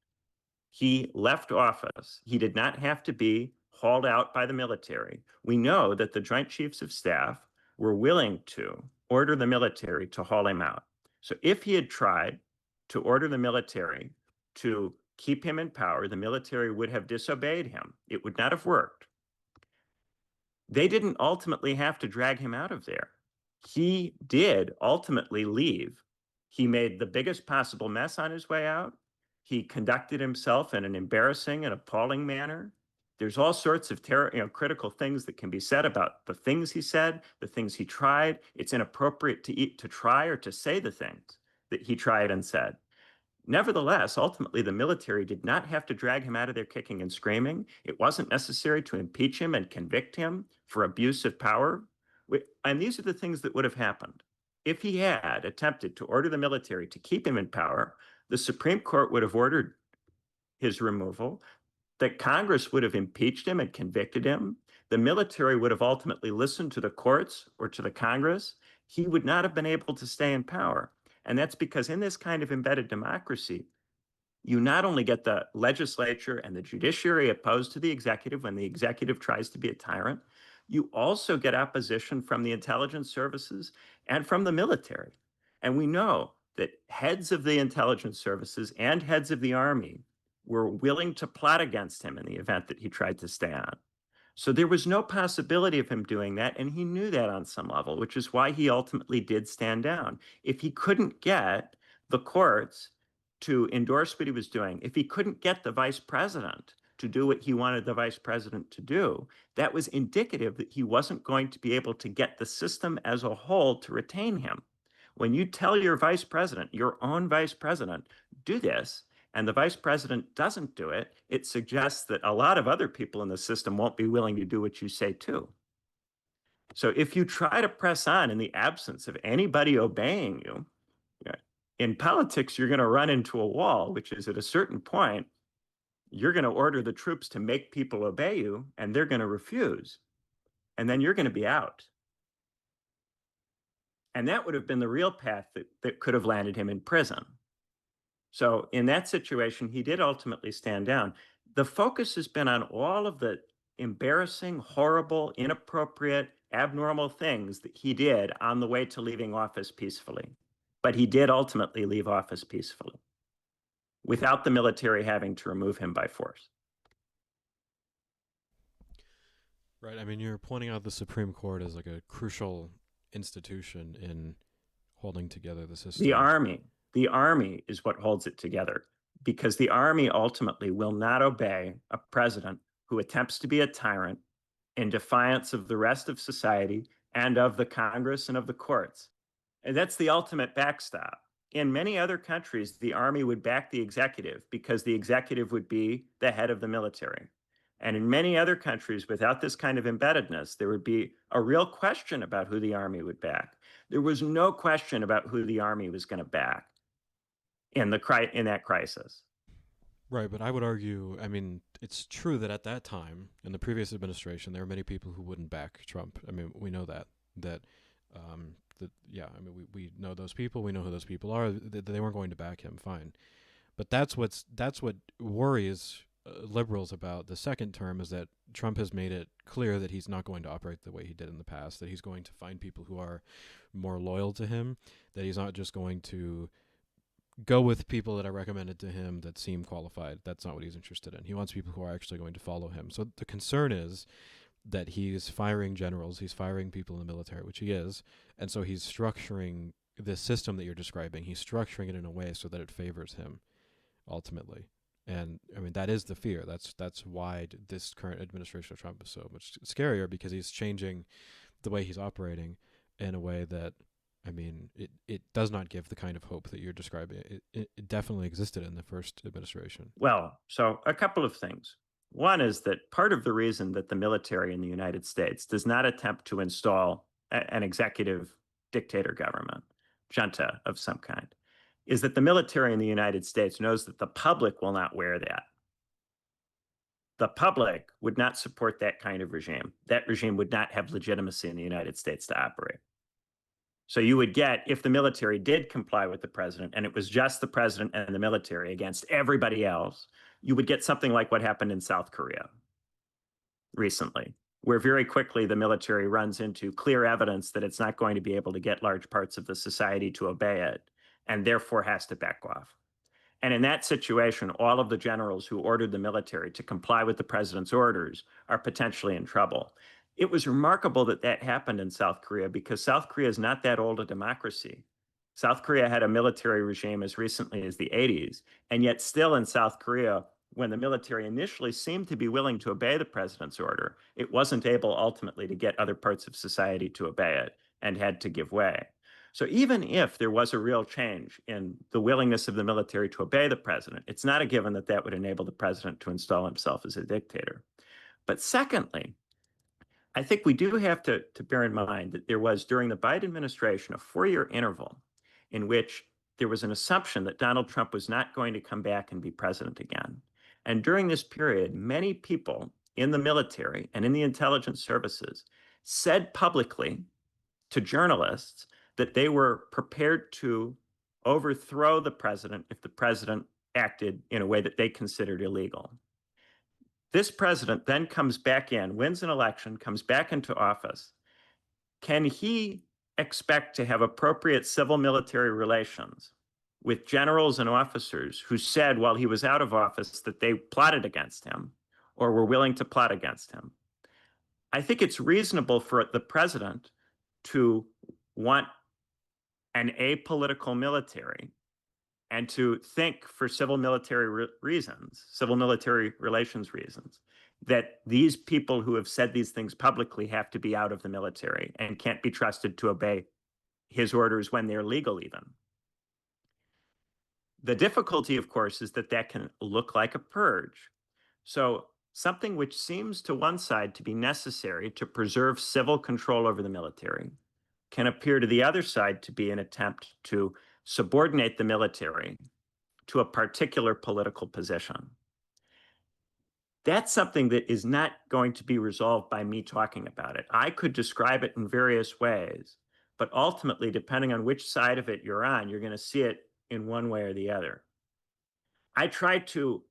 he left office. He did not have to be hauled out by the military. We know that the Joint Chiefs of Staff were willing to order the military to haul him out. So if he had tried to order the military to keep him in power, the military would have disobeyed him. It would not have worked. They didn't ultimately have to drag him out of there. He did ultimately leave. He made the biggest possible mess on his way out. He conducted himself in an embarrassing and appalling manner. There's all sorts of critical things that can be said about the things he said, the things he tried. It's inappropriate to try or to say the things that he tried and said. Nevertheless, ultimately, the military did not have to drag him out of there kicking and screaming. It wasn't necessary to impeach him and convict him for abuse of power. And these are the things that would have happened. If he had attempted to order the military to keep him in power, the Supreme Court would have ordered his removal, that Congress would have impeached him and convicted him. The military would have ultimately listened to the courts or to the Congress. He would not have been able to stay in power. And that's because in this kind of embedded democracy, you not only get the legislature and the judiciary opposed to the executive when the executive tries to be a tyrant, you also get opposition from the intelligence services and from the military. And we know that heads of the intelligence services and heads of the army were willing to plot against him in the event that he tried to stay on. So there was no possibility of him doing that, and he knew that on some level, which is why he ultimately did stand down. If he couldn't get the courts to endorse what he was doing, if he couldn't get the vice president to do what he wanted the vice president to do, that was indicative that he wasn't going to be able to get the system as a whole to retain him. When you tell your vice president, your own vice president, do this, and the vice president doesn't do it, it suggests that a lot of other people in the system won't be willing to do what you say too. So if you try to press on in the absence of anybody obeying you, in politics, you're going to run into a wall, which is at a certain point, you're going to order the troops to make people obey you, and they're going to refuse. And then you're going to be out. And that would have been the real path that could have landed him in prison. So in that situation, he did ultimately stand down. The focus has been on all of the embarrassing, horrible, inappropriate, abnormal things that he did on the way to leaving office peacefully. But he did ultimately leave office peacefully without the military having to remove him by force. Right. I mean, you're pointing out the Supreme Court as like a crucial institution in holding together the system. The army is what holds it together, because the army ultimately will not obey a president who attempts to be a tyrant in defiance of the rest of society and of the Congress and of the courts. And that's the ultimate backstop. In many other countries, the army would back the executive because the executive would be the head of the military. And in many other countries, without this kind of embeddedness, there would be a real question about who the army would back. There was no question about who the army was going to back in that crisis. Right, but I would argue, I mean, it's true that at that time, in the previous administration, there were many people who wouldn't back Trump. I mean, we know that. I mean, we know those people. We know who those people are. They weren't going to back him. Fine, but that's what worries liberals about the second term, is that Trump has made it clear that he's not going to operate the way he did in the past. That he's going to find people who are more loyal to him. That he's not just going to go with people that are recommended to him that seem qualified. That's not what he's interested in. He wants people who are actually going to follow him. So the concern is that he's firing generals, he's firing people in the military, which he is, and so he's structuring this system that you're describing. He's structuring it in a way so that it favors him, ultimately. And I mean, that is the fear. That's why this current administration of Trump is so much scarier, because he's changing the way he's operating in a way that, I mean, it does not give the kind of hope that you're describing. It definitely existed in the first administration. Well, so a couple of things. One is that part of the reason that the military in the United States does not attempt to install an executive dictator government, junta of some kind, is that the military in the United States knows that the public will not wear that. The public would not support that kind of regime. That regime would not have legitimacy in the United States to operate. So you would get, if the military did comply with the president, and it was just the president and the military against everybody else, you would get something like what happened in South Korea recently, where very quickly the military runs into clear evidence that it's not going to be able to get large parts of the society to obey it, and therefore has to back off. And in that situation, all of the generals who ordered the military to comply with the president's orders are potentially in trouble. It was remarkable that that happened in South Korea because South Korea is not that old a democracy. South Korea had a military regime as recently as the 80s, and yet still in South Korea, when the military initially seemed to be willing to obey the president's order, it wasn't able ultimately to get other parts of society to obey it and had to give way. So even if there was a real change in the willingness of the military to obey the president, it's not a given that that would enable the president to install himself as a dictator. But secondly, I think we do have to bear in mind that there was, during the Biden administration, a 4-year interval in which there was an assumption that Donald Trump was not going to come back and be president again. And during this period, many people in the military and in the intelligence services said publicly to journalists that they were prepared to overthrow the president if the president acted in a way that they considered illegal. This president then comes back in, wins an election, comes back into office. Can he expect to have appropriate civil-military relations with generals and officers who said while he was out of office that they plotted against him or were willing to plot against him? I think it's reasonable for the president to want an apolitical military and to think for civil military reasons, civil military relations reasons, that these people who have said these things publicly have to be out of the military and can't be trusted to obey his orders when they're legal even. The difficulty, of course, is that that can look like a purge. So something which seems to one side to be necessary to preserve civil control over the military can appear to the other side to be an attempt to subordinate the military to a particular political position. That's something that is not going to be resolved by me talking about it. I could describe it in various ways, but ultimately, depending on which side of it you're on, you're going to see it in one way or the other. I try to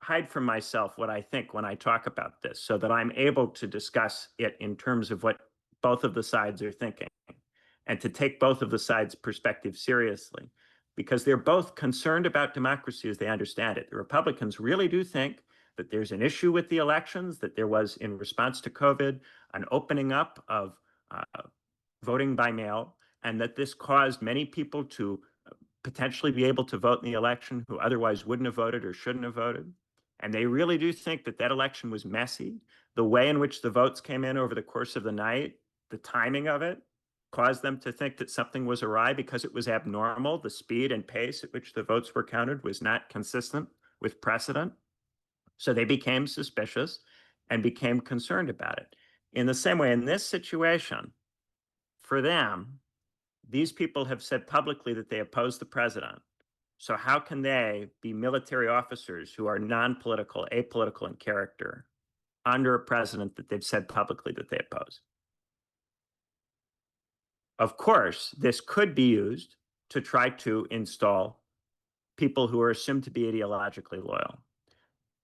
hide from myself what I think when I talk about this so that I'm able to discuss it in terms of what both of the sides are thinking and to take both of the sides' perspective seriously, because they're both concerned about democracy as they understand it. The Republicans really do think that there's an issue with the elections, that there was, in response to COVID, an opening up of voting by mail, and that this caused many people to potentially be able to vote in the election who otherwise wouldn't have voted or shouldn't have voted. And they really do think that that election was messy. The way in which the votes came in over the course of the night, the timing of it, caused them to think that something was awry because it was abnormal. The speed and pace at which the votes were counted was not consistent with precedent. So they became suspicious and became concerned about it. In the same way, in this situation, for them, these people have said publicly that they oppose the president. So how can they be military officers who are non-political, apolitical in character under a president that they've said publicly that they oppose? Of course, this could be used to try to install people who are assumed to be ideologically loyal.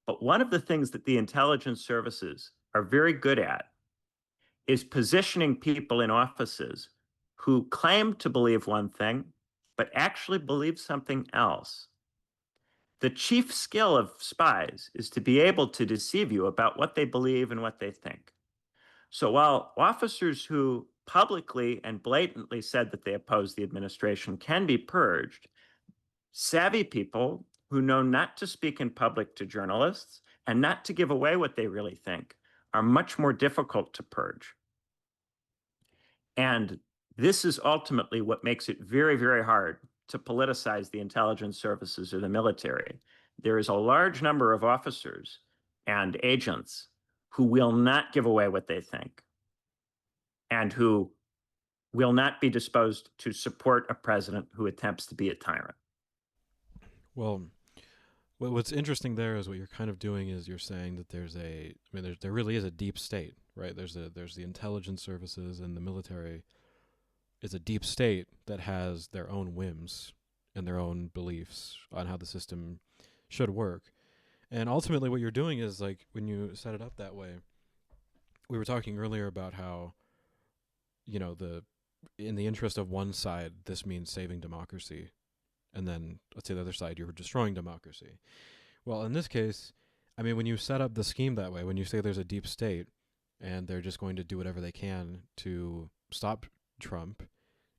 But one of the things that the intelligence services are very good at is positioning people in offices who claim to believe one thing, but actually believe something else. The chief skill of spies is to be able to deceive you about what they believe and what they think. So while officers who publicly and blatantly said that they oppose the administration can be purged, savvy people who know not to speak in public to journalists and not to give away what they really think are much more difficult to purge. And this is ultimately what makes it very, very hard to politicize the intelligence services or the military. There is a large number of officers and agents who will not give away what they think and who will not be disposed to support a president who attempts to be a tyrant. Well, what's interesting there is what you're kind of doing is you're saying that there really is a deep state, right? There's the intelligence services and the military is a deep state that has their own whims and their own beliefs on how the system should work. And ultimately, what you're doing is like when you set it up that way. We were talking earlier about how the in the interest of one side, this means saving democracy, and then let's say the other side, you're destroying democracy. Well, in this case, I mean, when you set up the scheme that way, when you say there's a deep state and they're just going to do whatever they can to stop Trump.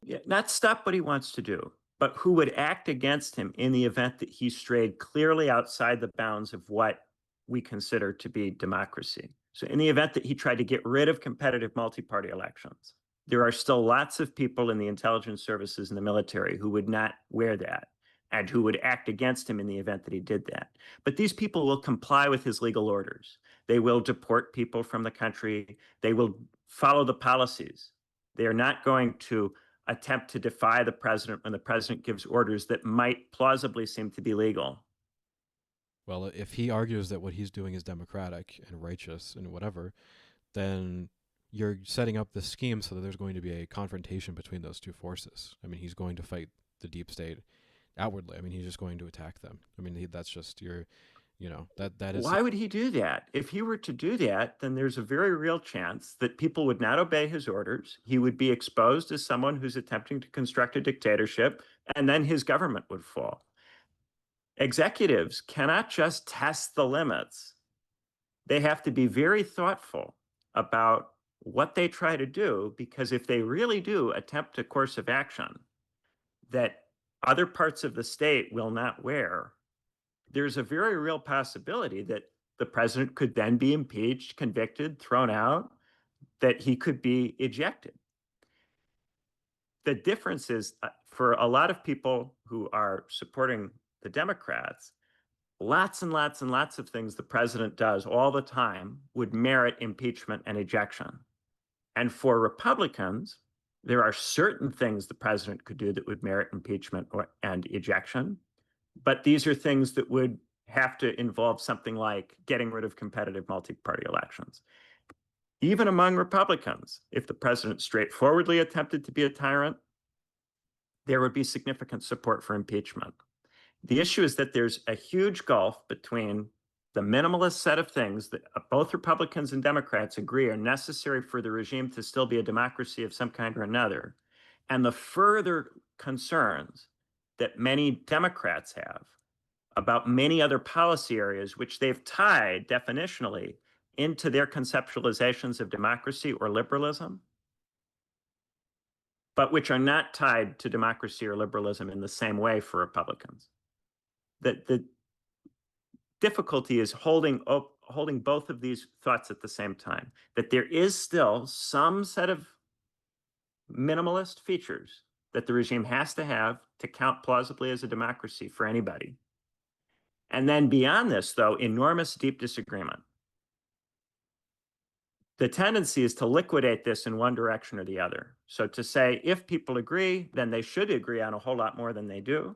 Yeah, not stop what he wants to do, but who would act against him in the event that he strayed clearly outside the bounds of what we consider to be democracy. So in the event that he tried to get rid of competitive multi-party elections, there are still lots of people in the intelligence services and the military who would not wear that and who would act against him in the event that he did that. But these people will comply with his legal orders. They will deport people from the country. They will follow the policies. They are not going to attempt to defy the president when the president gives orders that might plausibly seem to be legal. Well, if he argues that what he's doing is democratic and righteous and whatever, then you're setting up this scheme so that there's going to be a confrontation between those two forces. I mean, he's going to fight the deep state outwardly. I mean, he's just going to attack them. I mean, that's just that is. Why would he do that? If he were to do that, then there's a very real chance that people would not obey his orders. He would be exposed as someone who's attempting to construct a dictatorship, and then his government would fall. Executives cannot just test the limits. They have to be very thoughtful about what they try to do, because if they really do attempt a course of action that other parts of the state will not wear, there's a very real possibility that the president could then be impeached, convicted, thrown out, that he could be ejected. The difference is for a lot of people who are supporting the Democrats, lots and lots and lots of things the president does all the time would merit impeachment and ejection. And for Republicans, there are certain things the president could do that would merit impeachment and ejection. But these are things that would have to involve something like getting rid of competitive multi-party elections. Even among Republicans, if the president straightforwardly attempted to be a tyrant, there would be significant support for impeachment. The issue is that there's a huge gulf between the minimalist set of things that both Republicans and Democrats agree are necessary for the regime to still be a democracy of some kind or another, and the further concerns that many Democrats have about many other policy areas, which they've tied definitionally into their conceptualizations of democracy or liberalism, but which are not tied to democracy or liberalism in the same way for Republicans. The difficulty is holding both of these thoughts at the same time, that there is still some set of minimalist features that the regime has to have to count plausibly as a democracy for anybody. And then beyond this, though, enormous deep disagreement. The tendency is to liquidate this in one direction or the other. So to say, if people agree, then they should agree on a whole lot more than they do.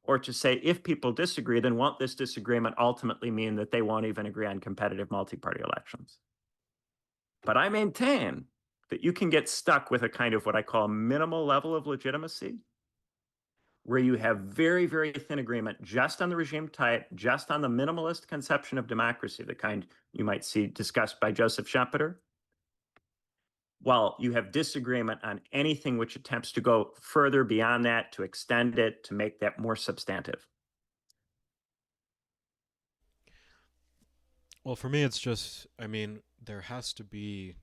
Or to say, if people disagree, then won't this disagreement ultimately mean that they won't even agree on competitive multi-party elections? But I maintain that you can get stuck with a kind of what I call minimal level of legitimacy, where you have very, very thin agreement just on the regime type, just on the minimalist conception of democracy, the kind you might see discussed by Joseph Schumpeter, while you have disagreement on anything which attempts to go further beyond that, to extend it, to make that more substantive. Well, for me, it's just, I mean, there has to be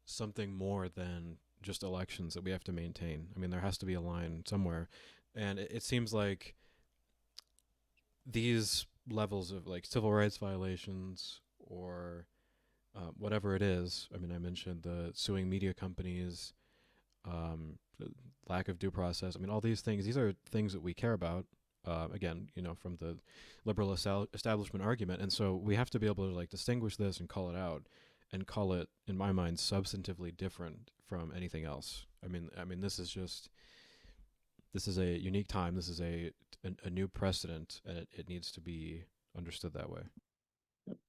something more than just elections that we have to maintain. I mean, there has to be a line somewhere. And it seems like these levels of like civil rights violations or whatever it is, I mean, I mentioned the suing media companies, the lack of due process. I mean, all these things, these are things that we care about. Again, from the liberal establishment argument. And so we have to be able to like distinguish this and call it out. and call it, in my mind, substantively different from anything else. I mean, this is a unique time. This is a new precedent, and it needs to be understood that way.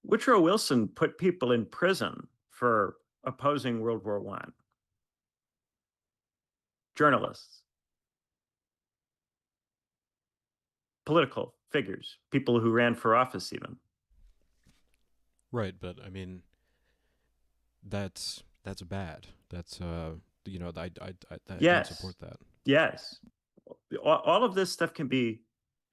Woodrow Wilson put people in prison for opposing World War I. Journalists, political figures, people who ran for office even. Right, but I mean, that's bad. That's I don't Yes, support that. yes. All of this stuff can be,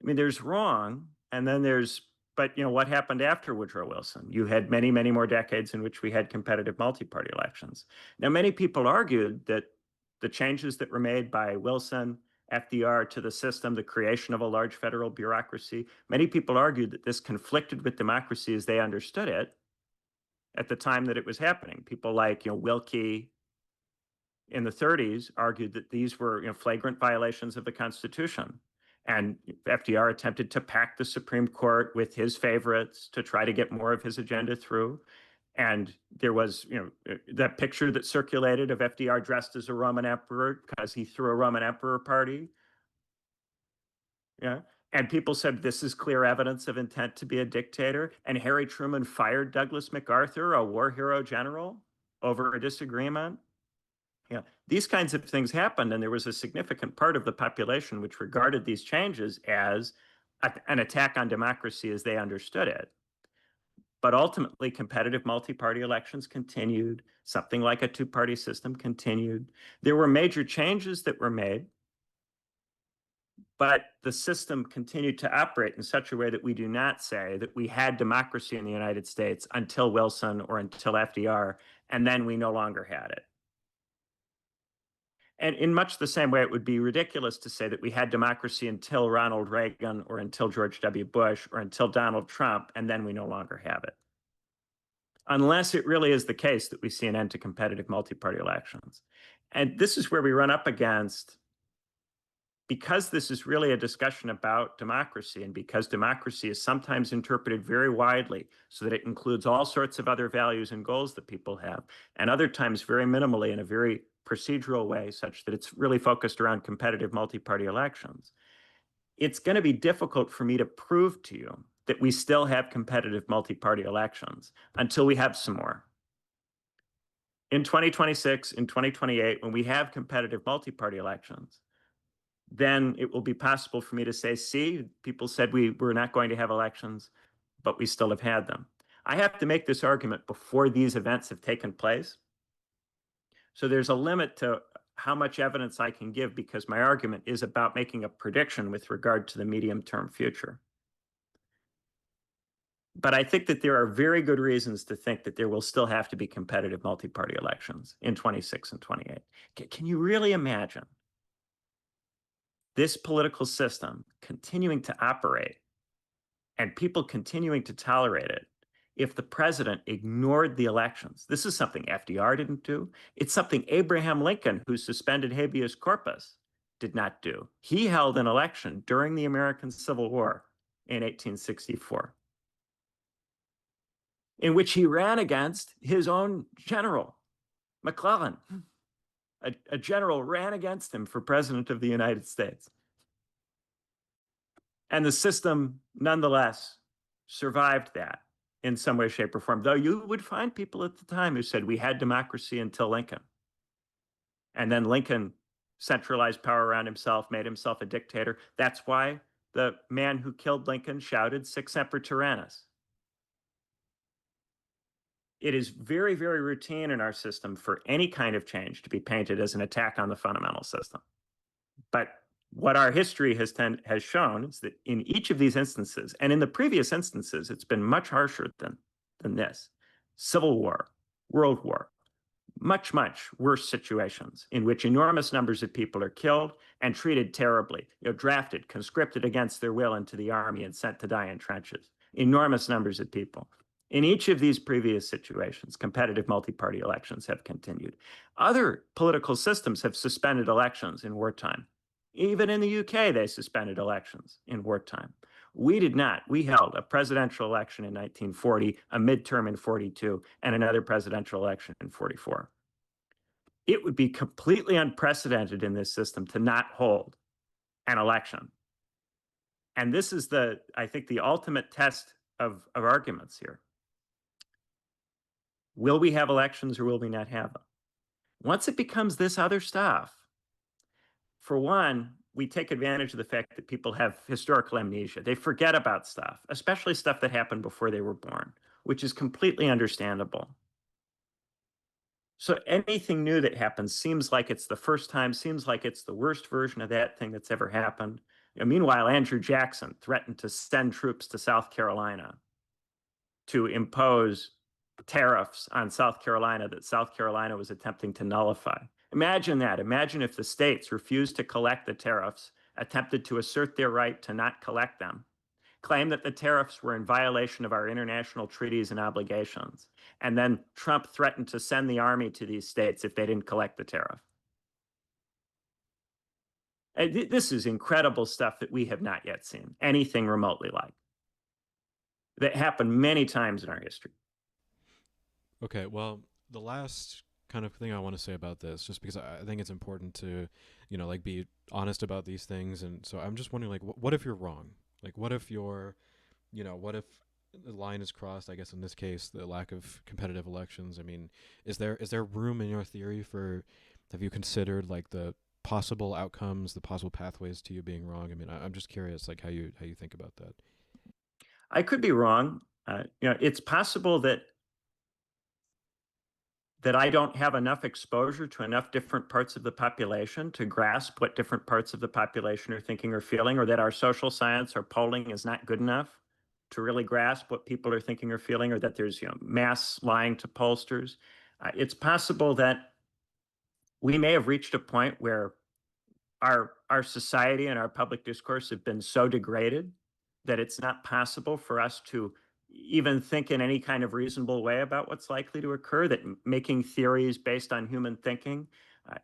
I mean, there's wrong, and then there's, but what happened after Woodrow Wilson? You had many, many more decades in which we had competitive multi-party elections. Now, many people argued that the changes that were made by Wilson, FDR to the system, the creation of a large federal bureaucracy, many people argued that this conflicted with democracy as they understood it at the time that it was happening. People like Wilkie in the 30s argued that these were flagrant violations of the Constitution. And FDR attempted to pack the Supreme Court with his favorites to try to get more of his agenda through. And there was, that picture that circulated of FDR dressed as a Roman emperor because he threw a Roman emperor party. Yeah. And people said this is clear evidence of intent to be a dictator. And Harry Truman fired Douglas MacArthur, a war hero general, over a disagreement. Yeah, these kinds of things happened, and there was a significant part of the population which regarded these changes as an attack on democracy as they understood it. But ultimately, competitive multi-party elections continued. Something like a two-party system continued. There were major changes that were made, but the system continued to operate in such a way that we do not say that we had democracy in the United States until Wilson or until FDR, and then we no longer had it. And in much the same way, it would be ridiculous to say that we had democracy until Ronald Reagan or until George W. Bush or until Donald Trump, and then we no longer have it. Unless it really is the case that we see an end to competitive multi-party elections. And this is where we run up against, because this is really a discussion about democracy, and because democracy is sometimes interpreted very widely so that it includes all sorts of other values and goals that people have, and other times very minimally in a very procedural way, such that it's really focused around competitive multi-party elections, it's going to be difficult for me to prove to you that we still have competitive multi-party elections until we have some more. In 2026, in 2028, when we have competitive multi-party elections, then it will be possible for me to say, see, people said we were not going to have elections, but we still have had them. I have to make this argument before these events have taken place. So there's a limit to how much evidence I can give, because my argument is about making a prediction with regard to the medium-term future. But I think that there are very good reasons to think that there will still have to be competitive multi-party elections in 26 and 28. Can you really imagine this political system continuing to operate and people continuing to tolerate it if the president ignored the elections? This is something FDR didn't do. It's something Abraham Lincoln, who suspended habeas corpus, did not do. He held an election during the American Civil War in 1864, in which he ran against his own general, McClellan. A general ran against him for president of the United States. And the system, nonetheless, survived that in some way, shape, or form, though you would find people at the time who said we had democracy until Lincoln. And then Lincoln centralized power around himself, made himself a dictator. That's why the man who killed Lincoln shouted, "Sic semper tyrannis." It is very, very routine in our system for any kind of change to be painted as an attack on the fundamental system. But what our history has shown is that in each of these instances, and in the previous instances, it's been much harsher than this. Civil War, World War, much, much worse situations in which enormous numbers of people are killed and treated terribly, drafted, conscripted against their will into the army and sent to die in trenches. Enormous numbers of people. In each of these previous situations, competitive multi-party elections have continued. Other political systems have suspended elections in wartime. Even in the UK, they suspended elections in wartime. We did not. We held a presidential election in 1940, a midterm in 42, and another presidential election in 44. It would be completely unprecedented in this system to not hold an election. And this is I think, the ultimate test of arguments here. Will we have elections or will we not have them? Once it becomes this other stuff, for one, we take advantage of the fact that people have historical amnesia. They forget about stuff, especially stuff that happened before they were born, which is completely understandable. So anything new that happens seems like it's the first time, seems like it's the worst version of that thing that's ever happened. Meanwhile, Andrew Jackson threatened to send troops to South Carolina to impose tariffs on South Carolina that South Carolina was attempting to nullify. Imagine that. Imagine if the states refused to collect the tariffs, attempted to assert their right to not collect them, claimed that the tariffs were in violation of our international treaties and obligations, and then Trump threatened to send the army to these states if they didn't collect the tariff. This is incredible stuff that we have not yet seen anything remotely like. That happened many times in our history. Okay, well, the last kind of thing I want to say about this, just because I think it's important to, like, be honest about these things, and so I'm just wondering, like, what if you're wrong? Like, what if what if the line is crossed? I guess in this case, the lack of competitive elections. I mean, is there room in your theory for? Have you considered like the possible outcomes, the possible pathways to you being wrong? I mean, I'm just curious, like how you think about that. I could be wrong. It's possible that I don't have enough exposure to enough different parts of the population to grasp what different parts of the population are thinking or feeling, or that our social science or polling is not good enough to really grasp what people are thinking or feeling, or that there's mass lying to pollsters. It's possible that we may have reached a point where our society and our public discourse have been so degraded that it's not possible for us to even think in any kind of reasonable way about what's likely to occur, that making theories based on human thinking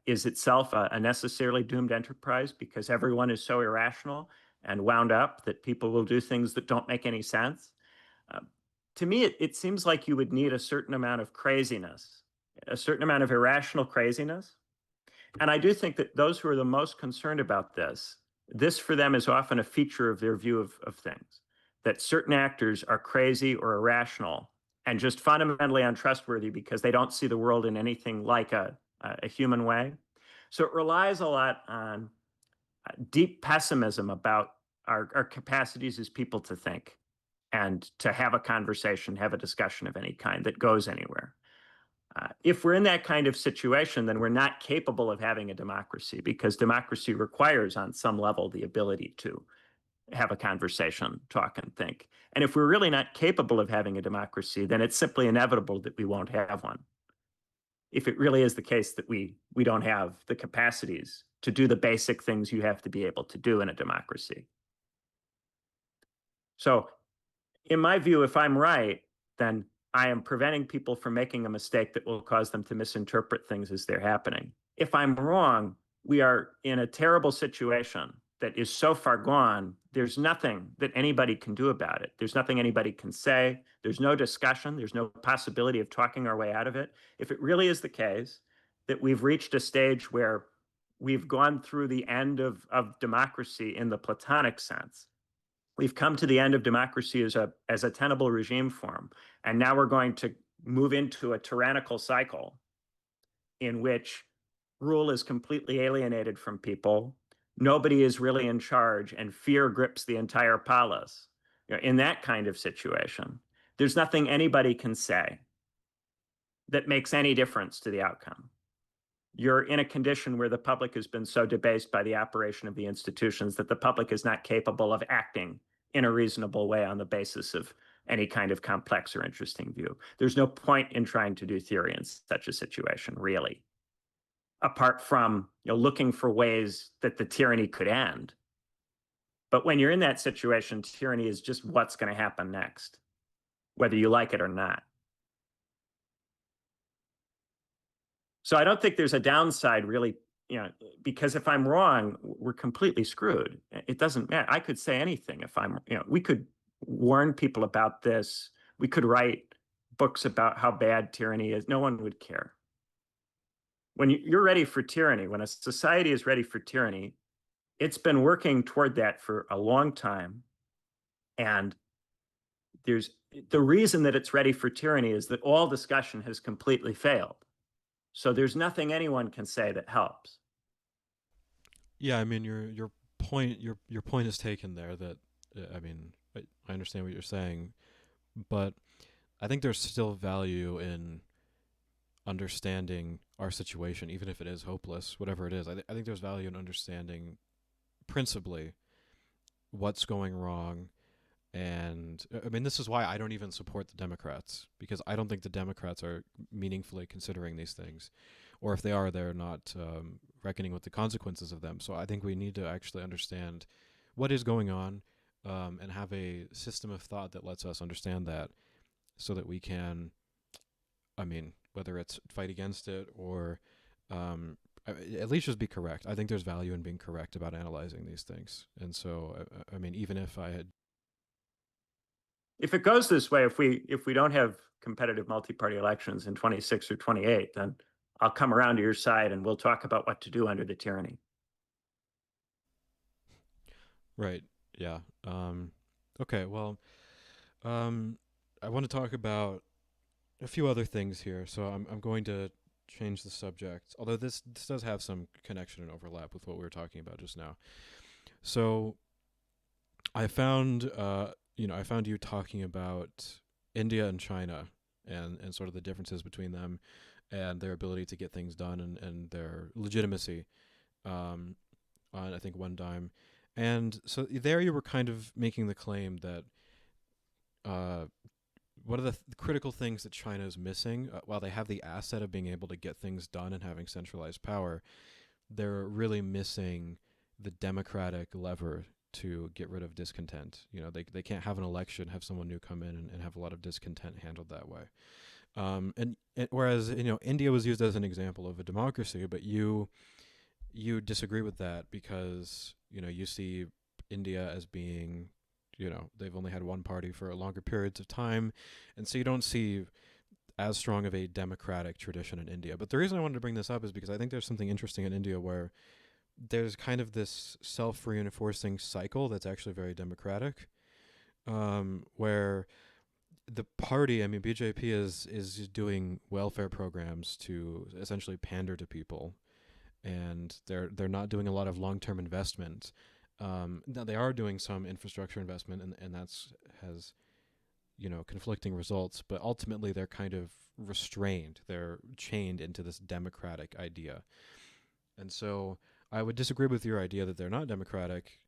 is itself a necessarily doomed enterprise, because everyone is so irrational and wound up that people will do things that don't make any sense. To me, it seems like you would need a certain amount of craziness, a certain amount of irrational craziness. And I do think that those who are the most concerned about this for them is often a feature of their view of things, that certain actors are crazy or irrational and just fundamentally untrustworthy because they don't see the world in anything like a human way. So it relies a lot on deep pessimism about our capacities as people to think and to have a conversation, have a discussion of any kind that goes anywhere. If we're in that kind of situation, then we're not capable of having a democracy, because democracy requires, on some level, the ability to have a conversation, talk, and think. And if we're really not capable of having a democracy, then it's simply inevitable that we won't have one. If it really is the case that we don't have the capacities to do the basic things you have to be able to do in a democracy. So, in my view, if I'm right, then I am preventing people from making a mistake that will cause them to misinterpret things as they're happening. If I'm wrong, we are in a terrible situation that is so far gone, there's nothing that anybody can do about it. There's nothing anybody can say. There's no discussion. There's no possibility of talking our way out of it. If it really is the case that we've reached a stage where we've gone through the end of democracy in the Platonic sense, we've come to the end of democracy as a tenable regime form, and now we're going to move into a tyrannical cycle in which rule is completely alienated from people. Nobody is really in charge, and fear grips the entire polis. In that kind of situation, there's nothing anybody can say that makes any difference to the outcome. You're in a condition where the public has been so debased by the operation of the institutions that the public is not capable of acting in a reasonable way on the basis of any kind of complex or interesting view. There's no point in trying to do theory in such a situation, really, apart from looking for ways that the tyranny could end. But when you're in that situation, tyranny is just what's going to happen next, whether you like it or not. So I don't think there's a downside really because if I'm wrong, we're completely screwed. It doesn't matter. I could say anything if we could warn people about this. We could write books about how bad tyranny is. No one would care. When you're ready for tyranny, when a society is ready for tyranny, it's been working toward that for a long time. And the reason that it's ready for tyranny is that all discussion has completely failed. So there's nothing anyone can say that helps. Yeah, I mean your point is taken there. That I mean I understand what you're saying, but I think there's still value in understanding our situation, even if it is hopeless, whatever it is. I think there's value in understanding principally what's going wrong. And I mean, this is why I don't even support the Democrats, because I don't think the Democrats are meaningfully considering these things. Or if they are, they're not reckoning with the consequences of them. So I think we need to actually understand what is going on, and have a system of thought that lets us understand that, so that we can, I mean, whether it's fight against it or at least just be correct. I think there's value in being correct about analyzing these things. And so, I mean, even if I had. If it goes this way, if we don't have competitive multi-party elections in 26 or 28, then I'll come around to your side and we'll talk about what to do under the tyranny. Right. Yeah. Okay. Well, I want to talk about a few other things here. So I'm going to change the subject, although this does have some connection and overlap with what we were talking about just now. So I found I found you talking about India and China, and sort of the differences between them and their ability to get things done, and their legitimacy, on I think one dime. And so there you were kind of making the claim that uh, one of the critical things that China is missing, while they have the asset of being able to get things done and having centralized power, they're really missing the democratic lever to get rid of discontent. They can't have an election, have someone new come in, and have a lot of discontent handled that way. And whereas India was used as an example of a democracy, but you disagree with that because you see India as being, they've only had one party for longer periods of time, and so you don't see as strong of a democratic tradition in India. But the reason I wanted to bring this up is because I think there's something interesting in India where there's kind of this self-reinforcing cycle that's actually very democratic, where the party, I mean BJP, is doing welfare programs to essentially pander to people, and they're not doing a lot of long-term investment. Now they are doing some infrastructure investment, and that's has conflicting results, but ultimately they're kind of restrained. They're chained into this democratic idea. And so I would disagree with your idea that they're not democratic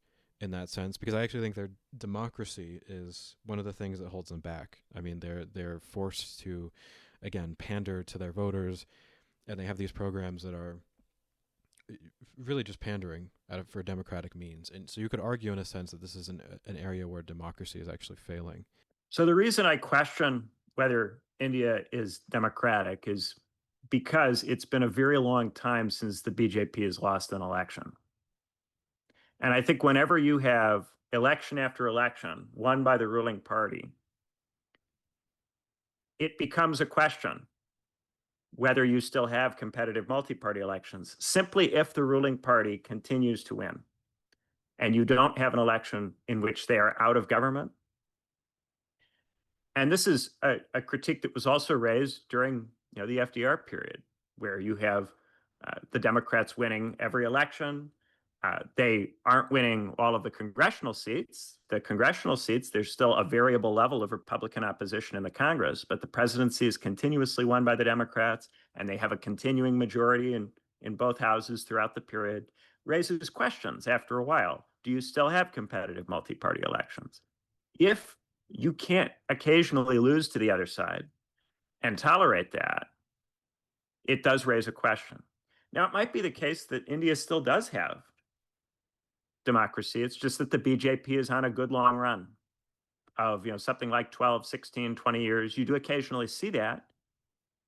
in that sense, because I actually think their democracy is one of the things that holds them back. I mean, they're forced to, again, pander to their voters, and they have these programs that are really just pandering for democratic means. And so you could argue in a sense that this is an area where democracy is actually failing. So the reason I question whether India is democratic is because it's been a very long time since the BJP has lost an election. And I think whenever you have election after election won by the ruling party, it becomes a question whether you still have competitive multi-party elections, simply if the ruling party continues to win and you don't have an election in which they are out of government. And this is a critique that was also raised during the FDR period, where you have the Democrats winning every election. They aren't winning all of the congressional seats. The congressional seats, there's still a variable level of Republican opposition in the Congress, but the presidency is continuously won by the Democrats, and they have a continuing majority in both houses throughout the period. Raises questions after a while. Do you still have competitive multi-party elections? If you can't occasionally lose to the other side and tolerate that, it does raise a question. Now, it might be the case that India still does have democracy. It's just that the BJP is on a good long run of something like 12, 16, 20 years. You do occasionally see that.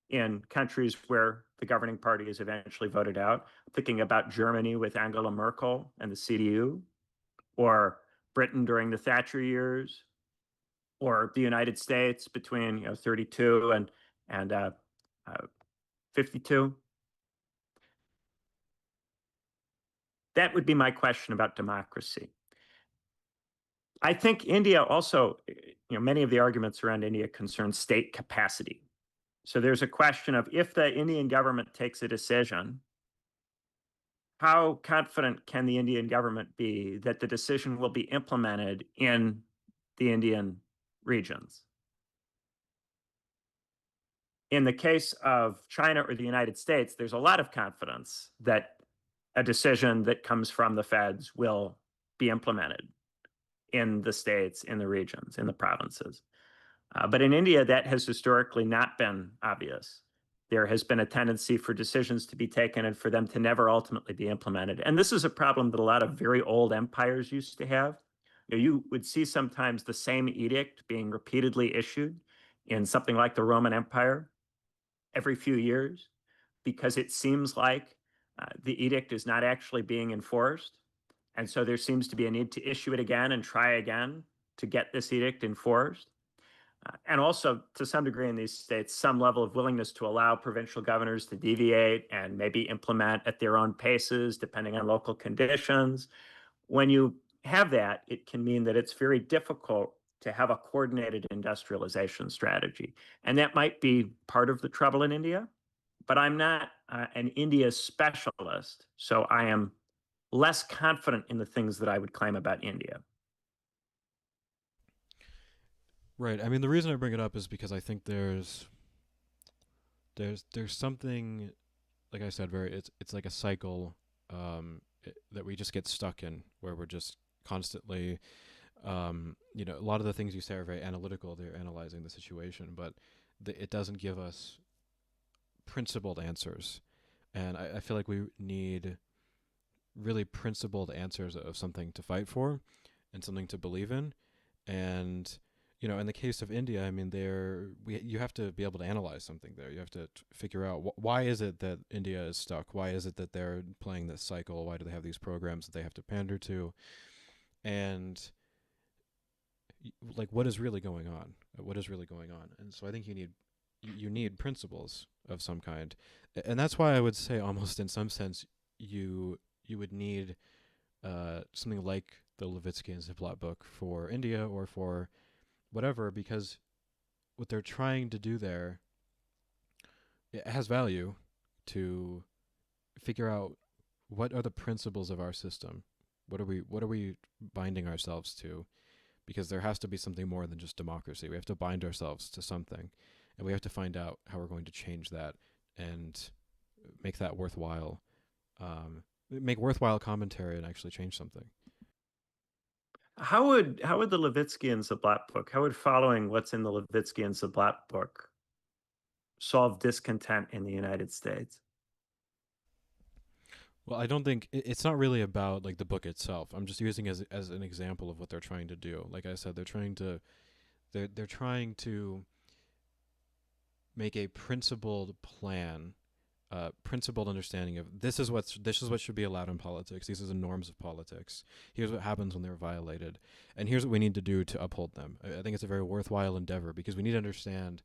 in countries where the governing party is eventually voted out. I'm thinking about Germany with Angela Merkel and the CDU, or Britain during the Thatcher years, or the United States between 32 and 52. That would be my question about democracy. I think India also, many of the arguments around India concern state capacity. So there's a question of, if the Indian government takes a decision, how confident can the Indian government be that the decision will be implemented in the Indian regions? In the case of China or the United States, there's a lot of confidence that a decision that comes from the feds will be implemented in the states, in the regions, in the provinces. But in India, that has historically not been obvious. There has been a tendency for decisions to be taken and for them to never ultimately be implemented. And this is a problem that a lot of very old empires used to have. You would see sometimes the same edict being repeatedly issued in something like the Roman Empire every few years, because it seems like the edict is not actually being enforced. And so there seems to be a need to issue it again and try again to get this edict enforced. And also, to some degree in these states, some level of willingness to allow provincial governors to deviate and maybe implement at their own paces, depending on local conditions. When you have that, it can mean that it's very difficult to have a coordinated industrialization strategy. And that might be part of the trouble in India, but I'm not an India specialist, so I am less confident in the things that I would claim about India. Right. I mean, the reason I bring it up is because I think there's something, like I said, very it's like a cycle that we just get stuck in, where we're just constantly, a lot of the things you say are very analytical. They're analyzing the situation, but it doesn't give us principled answers. And I feel like we need really principled answers of something to fight for and something to believe in. And in the case of India, I mean, you have to be able to analyze something there. You have to figure out why is it that India is stuck? Why is it that they're playing this cycle? Why do they have these programs that they have to pander to? And like, what is really going on? What is really going on? And so I think you need principles of some kind, and that's why I would say, almost in some sense, you would need something like the Levitsky and Ziblatt book for India or for whatever, because what they're trying to do there, it has value to figure out what are the principles of our system. What are we binding ourselves to? Because there has to be something more than just democracy. We have to bind ourselves to something, and we have to find out how we're going to change that and make that worthwhile. Make worthwhile commentary and actually change something. How would the Levitsky and Zablat book, how would following what's in the Levitsky and Zablat book solve discontent in the United States? Well, I don't think it's not really about like the book itself. I'm just using as an example of what they're trying to do. Like I said, they're trying to make a principled plan, principled understanding of this is what should be allowed in politics. These are the norms of politics. Here's what happens when they're violated, and here's what we need to do to uphold them. I think it's a very worthwhile endeavor, because we need to understand.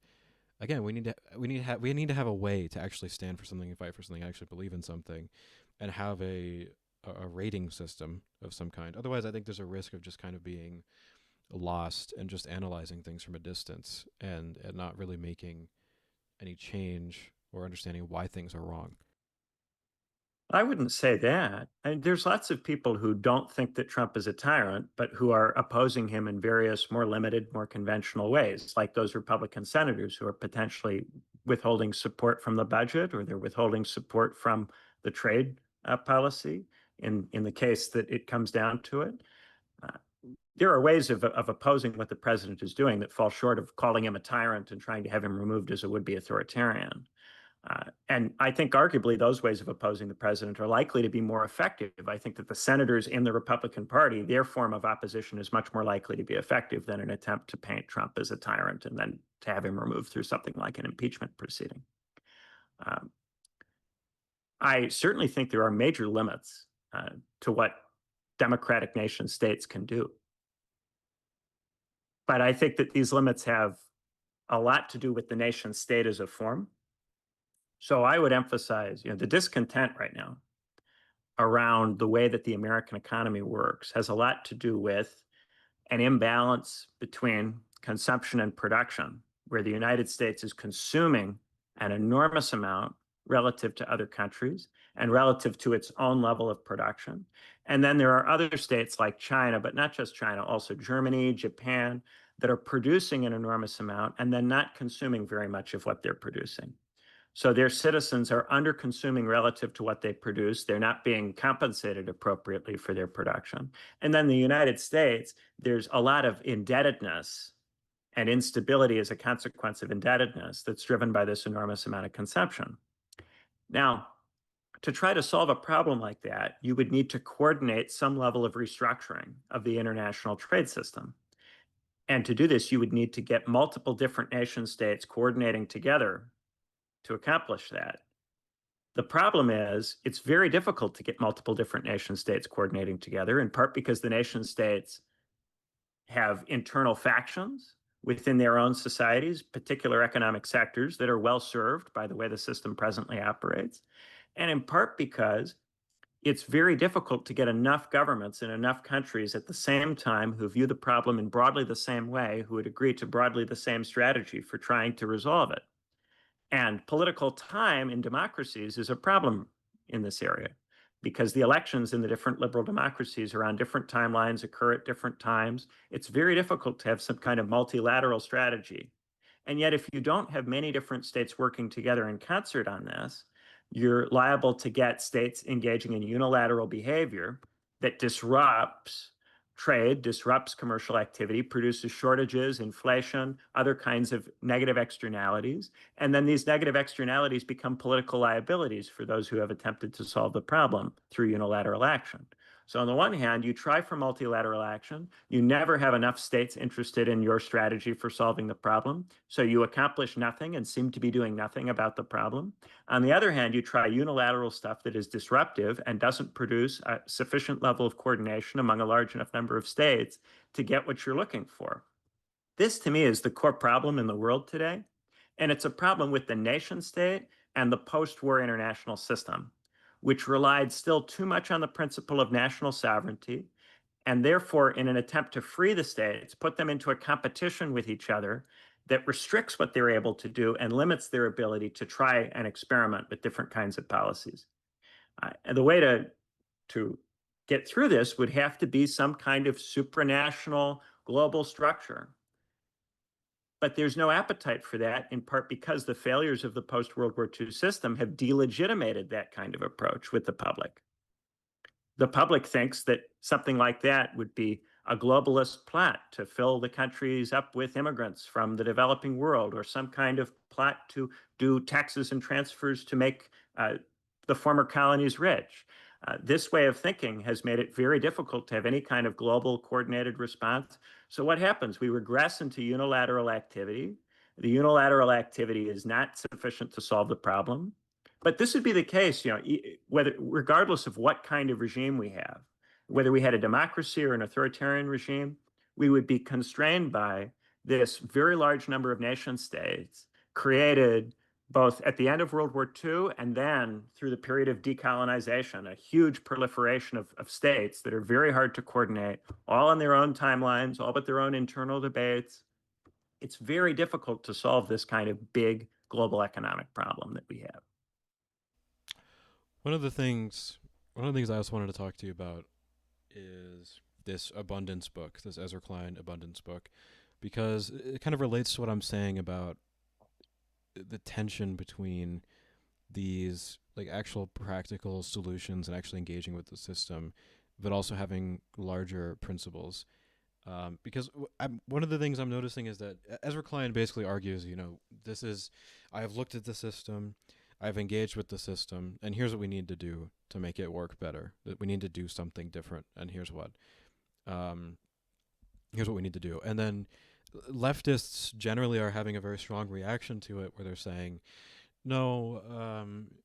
Again, we need to have a way to actually stand for something and fight for something, actually believe in something, and have a rating system of some kind. Otherwise, I think there's a risk of just kind of being lost and just analyzing things from a distance, and not really making any change or understanding why things are wrong. I wouldn't say that. There's lots of people who don't think that Trump is a tyrant, but who are opposing him in various more limited, more conventional ways, like those Republican senators who are potentially withholding support from the budget, or they're withholding support from the trade policy in the case that it comes down to it. Uh, there are ways of opposing what the president is doing that fall short of calling him a tyrant and trying to have him removed as a would-be authoritarian. And I think arguably those ways of opposing the president are likely to be more effective. I think that the senators in the Republican Party, their form of opposition is much more likely to be effective than an attempt to paint Trump as a tyrant and then to have him removed through something like an impeachment proceeding. Um, I certainly think there are major limits to what democratic nation states can do. But I think that these limits have a lot to do with the nation state as a form. So I would emphasize, the discontent right now around the way that the American economy works has a lot to do with an imbalance between consumption and production, where the United States is consuming an enormous amount relative to other countries and relative to its own level of production. And then there are other states like China, but not just China, also Germany, Japan, that are producing an enormous amount and then not consuming very much of what they're producing. So their citizens are under consuming relative to what they produce. They're not being compensated appropriately for their production. And then the United States, there's a lot of indebtedness and instability as a consequence of indebtedness that's driven by this enormous amount of consumption. Now, to try to solve a problem like that, you would need to coordinate some level of restructuring of the international trade system. And to do this, you would need to get multiple different nation states coordinating together to accomplish that. The problem is it's very difficult to get multiple different nation states coordinating together, in part because the nation states have internal factions within their own societies, particular economic sectors that are well served by the way the system presently operates, and in part because it's very difficult to get enough governments in enough countries at the same time who view the problem in broadly the same way, who would agree to broadly the same strategy for trying to resolve it. And political time in democracies is a problem in this area because the elections in the different liberal democracies are on different timelines, occur at different times. It's very difficult to have some kind of multilateral strategy. And yet, if you don't have many different states working together in concert on this, you're liable to get states engaging in unilateral behavior that disrupts trade, disrupts commercial activity, produces shortages, inflation, other kinds of negative externalities. And then these negative externalities become political liabilities for those who have attempted to solve the problem through unilateral action. So on the one hand, you try for multilateral action. You never have enough states interested in your strategy for solving the problem. So you accomplish nothing and seem to be doing nothing about the problem. On the other hand, you try unilateral stuff that is disruptive and doesn't produce a sufficient level of coordination among a large enough number of states to get what you're looking for. This, to me, is the core problem in the world today. And it's a problem with the nation state and the post-war international system, which relied still too much on the principle of national sovereignty, and therefore, in an attempt to free the states, put them into a competition with each other that restricts what they're able to do and limits their ability to try and experiment with different kinds of policies. And the way to get through this would have to be some kind of supranational global structure. But there's no appetite for that, in part because the failures of the post-World War II system have delegitimated that kind of approach with the public. The public thinks that something like that would be a globalist plot to fill the countries up with immigrants from the developing world, or some kind of plot to do taxes and transfers to make the former colonies rich. This way of thinking has made it very difficult to have any kind of global coordinated response. So what happens? We regress into unilateral activity. The unilateral activity is not sufficient to solve the problem. But this would be the case, whether regardless of what kind of regime we have, whether we had a democracy or an authoritarian regime, we would be constrained by this very large number of nation states created both at the end of World War II and then through the period of decolonization, a huge proliferation of states that are very hard to coordinate, all on their own timelines, all but their own internal debates. It's very difficult to solve this kind of big global economic problem that we have. One of the things, one of the things I also wanted to talk to you about is this abundance book, this Ezra Klein abundance book, because it kind of relates to what I'm saying about the tension between these like actual practical solutions and actually engaging with the system, but also having larger principles. Because one of the things I'm noticing is that Ezra Klein basically argues, this is, I have looked at the system, I've engaged with the system, and here's what we need to do to make it work better. That we need to do something different, and here's what. Um, here's what we need to do. And then leftists generally are having a very strong reaction to it, where they're saying, No,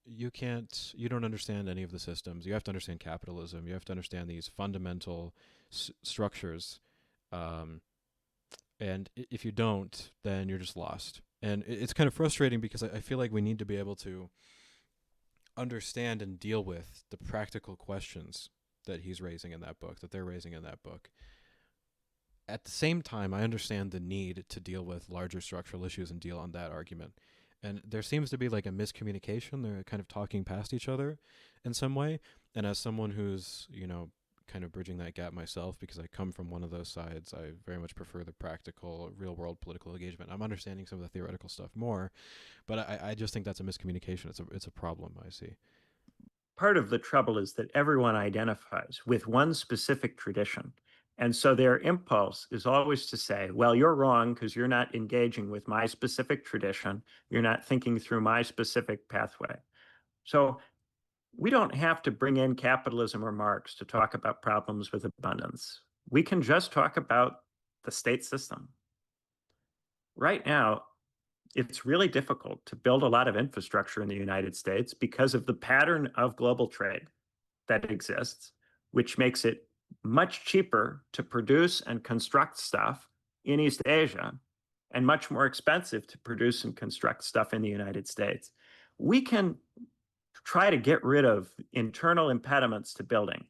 you can't. You don't understand any of the systems. You have to understand capitalism. You have to understand these fundamental structures. Um, and if you don't, then you're just lost. And it's kind of frustrating because I feel like we need to be able to understand and deal with the practical questions that he's raising in that book, that they're raising in that book. At the same time, I understand the need to deal with larger structural issues and deal on that argument. And there seems to be like a miscommunication. They're kind of talking past each other in some way. And as someone who's, kind of bridging that gap myself, because I come from one of those sides, I very much prefer the practical, real world political engagement. I'm understanding some of the theoretical stuff more, but I just think that's a miscommunication. It's a problem I see. Part of the trouble is that everyone identifies with one specific tradition. And so their impulse is always to say, well, you're wrong because you're not engaging with my specific tradition. You're not thinking through my specific pathway. So we don't have to bring in capitalism or Marx to talk about problems with abundance. We can just talk about the state system. Right now, it's really difficult to build a lot of infrastructure in the United States because of the pattern of global trade that exists, which makes it much cheaper to produce and construct stuff in East Asia and much more expensive to produce and construct stuff in the United States. We can try to get rid of internal impediments to building,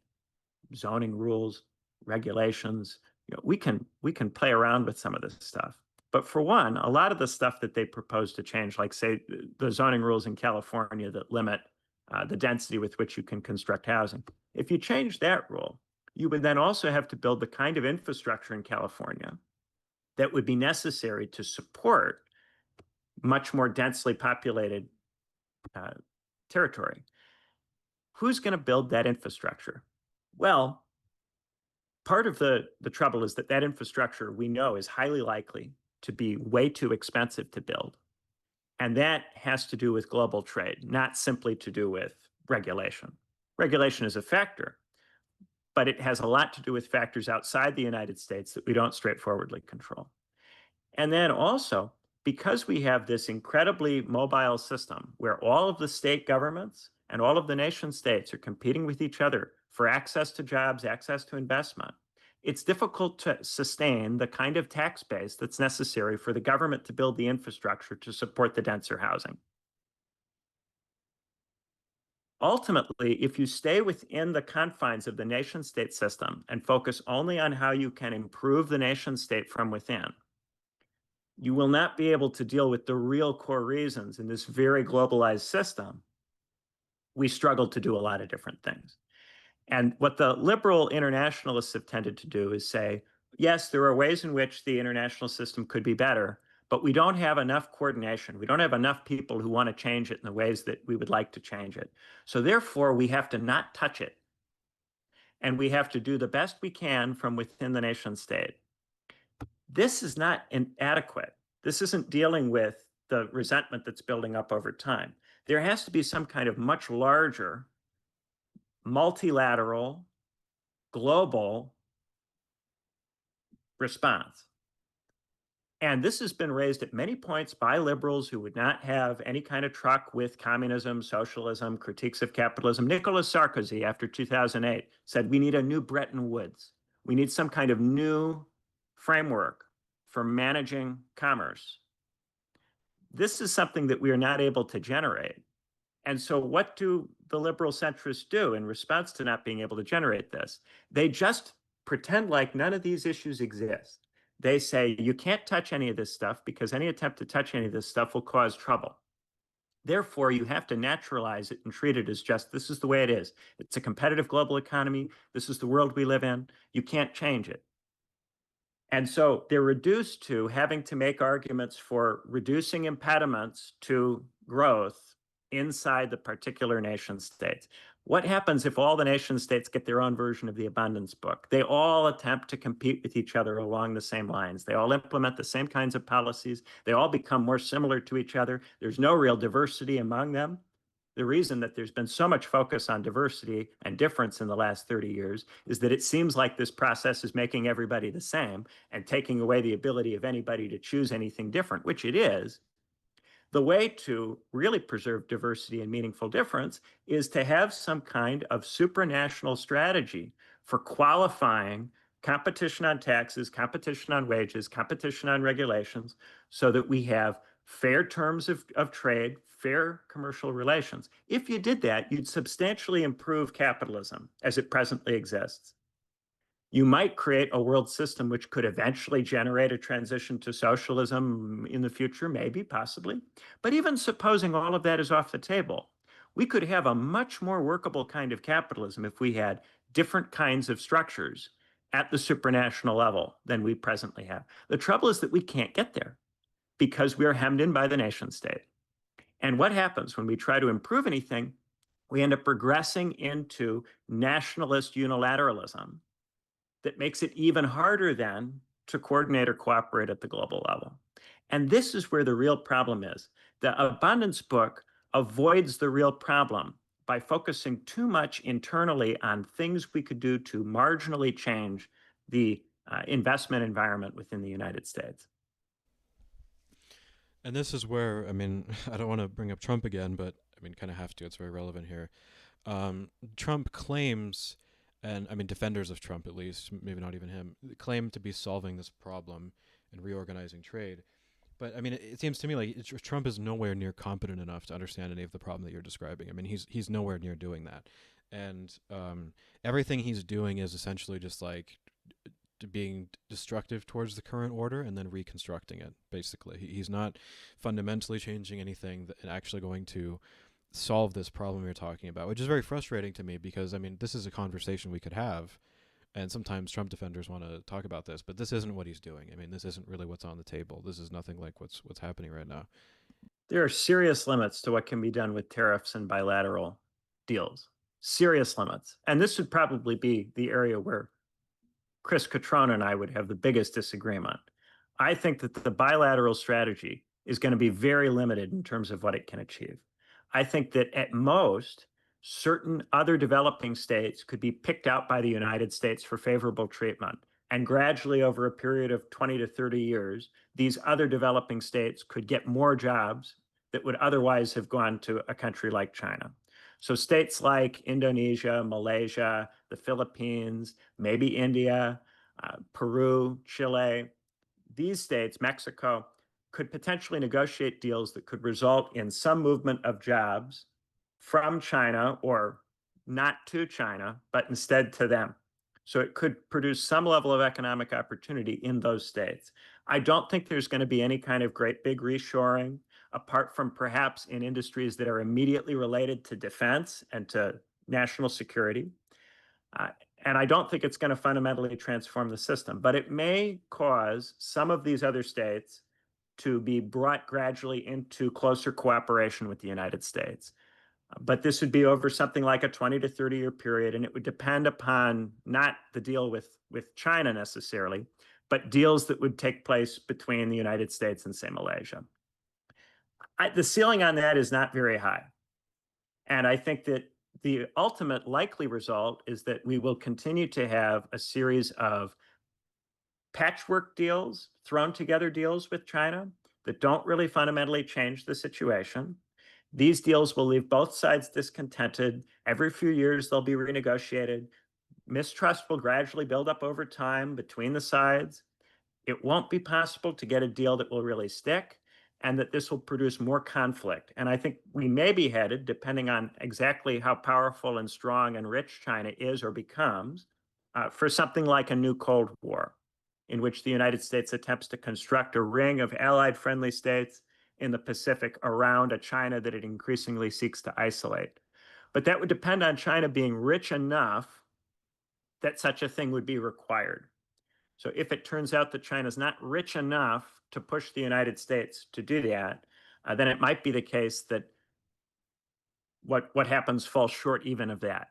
zoning rules, regulations. We can play around with some of this stuff. But for one, a lot of the stuff that they propose to change, like say the zoning rules in California that limit the density with which you can construct housing, if you change that rule, you would then also have to build the kind of infrastructure in California that would be necessary to support much more densely populated uh, territory. Who's going to build that infrastructure? Well, part of the trouble is that infrastructure we know is highly likely to be way too expensive to build. And that has to do with global trade, not simply to do with regulation. Regulation is a factor, but it has a lot to do with factors outside the United States that we don't straightforwardly control. And then also, because we have this incredibly mobile system where all of the state governments and all of the nation states are competing with each other for access to jobs, access to investment, it's difficult to sustain the kind of tax base that's necessary for the government to build the infrastructure to support the denser housing. Ultimately, if you stay within the confines of the nation state system and focus only on how you can improve the nation state from within, you will not be able to deal with the real core reasons in this very globalized system. We struggle to do a lot of different things. And what the liberal internationalists have tended to do is say, yes, there are ways in which the international system could be better, but we don't have enough coordination. We don't have enough people who want to change it in the ways that we would like to change it. So therefore, we have to not touch it. And we have to do the best we can from within the nation state. This is not inadequate. This isn't dealing with the resentment that's building up over time. There has to be some kind of much larger, multilateral, global response. And this has been raised at many points by liberals who would not have any kind of truck with communism, socialism, critiques of capitalism. Nicolas Sarkozy, after 2008, said we need a new Bretton Woods. We need some kind of new framework for managing commerce. This is something that we are not able to generate. And so what do the liberal centrists do in response to not being able to generate this? They just pretend like none of these issues exist. They say, you can't touch any of this stuff because any attempt to touch any of this stuff will cause trouble. Therefore, you have to naturalize it and treat it as just, this is the way it is. It's a competitive global economy. This is the world we live in. You can't change it. And so they're reduced to having to make arguments for reducing impediments to growth inside the particular nation states. What happens if all the nation states get their own version of the abundance book? They all attempt to compete with each other along the same lines. They all implement the same kinds of policies. They all become more similar to each other. There's no real diversity among them. The reason that there's been so much focus on diversity and difference in the last 30 years is that it seems like this process is making everybody the same and taking away the ability of anybody to choose anything different, which it is. The way to really preserve diversity and meaningful difference is to have some kind of supranational strategy for qualifying competition on taxes, competition on wages, competition on regulations, so that we have fair terms of trade, fair commercial relations. If you did that, you'd substantially improve capitalism as it presently exists. You might create a world system which could eventually generate a transition to socialism in the future, maybe, possibly. But even supposing all of that is off the table, we could have a much more workable kind of capitalism if we had different kinds of structures at the supranational level than we presently have. The trouble is that we can't get there because we are hemmed in by the nation state. And what happens when we try to improve anything? We end up regressing into nationalist unilateralism that makes it even harder then to coordinate or cooperate at the global level. And this is where the real problem is. The abundance book avoids the real problem by focusing too much internally on things we could do to marginally change the investment environment within the United States. And this is where, I mean, I don't want to bring up Trump again, but I mean, kind of have to. It's very relevant here. Trump claims, and I mean, defenders of Trump at least, maybe not even him, claim to be solving this problem and reorganizing trade. But I mean, it seems to me like Trump is nowhere near competent enough to understand any of the problem that you're describing. I mean, he's nowhere near doing that, and everything he's doing is essentially just like being destructive towards the current order and then reconstructing it. Basically, he's not fundamentally changing anything and actually going to solve this problem you're talking about, which is very frustrating to me because I mean, this is a conversation we could have. And sometimes Trump defenders want to talk about this, but this isn't what he's doing. I mean, this isn't really what's on the table. This is nothing like what's happening right now. There are serious limits to what can be done with tariffs and bilateral deals. Serious limits. And this would probably be the area where Chris Cutrone and I would have the biggest disagreement. I think that the bilateral strategy is going to be very limited in terms of what it can achieve. I think that at most, certain other developing states could be picked out by the United States for favorable treatment. And gradually, over a period of 20 to 30 years, these other developing states could get more jobs that would otherwise have gone to a country like China. So states like Indonesia, Malaysia, the Philippines, maybe India, Peru, Chile, these states, Mexico, could potentially negotiate deals that could result in some movement of jobs from China, or not to China, but instead to them. So it could produce some level of economic opportunity in those states. I don't think there's going to be any kind of great big reshoring, apart from perhaps in industries that are immediately related to defense and to national security. And I don't think it's going to fundamentally transform the system, but it may cause some of these other states to be brought gradually into closer cooperation with the United States. But this would be over something like a 20 to 30-year period, and it would depend upon not the deal with China necessarily, but deals that would take place between the United States and, say, Malaysia. The ceiling on that is not very high. And I think that the ultimate likely result is that we will continue to have a series of patchwork deals, thrown together deals with China that don't really fundamentally change the situation. These deals will leave both sides discontented. Every few years, they'll be renegotiated. Mistrust will gradually build up over time between the sides. It won't be possible to get a deal that will really stick, and that this will produce more conflict. And I think we may be headed, depending on exactly how powerful and strong and rich China is or becomes, for something like a new Cold War, in which the United States attempts to construct a ring of allied friendly states in the Pacific around a China that it increasingly seeks to isolate. But that would depend on China being rich enough that such a thing would be required. So if it turns out that China's not rich enough to push the United States to do that, then it might be the case that what happens falls short even of that.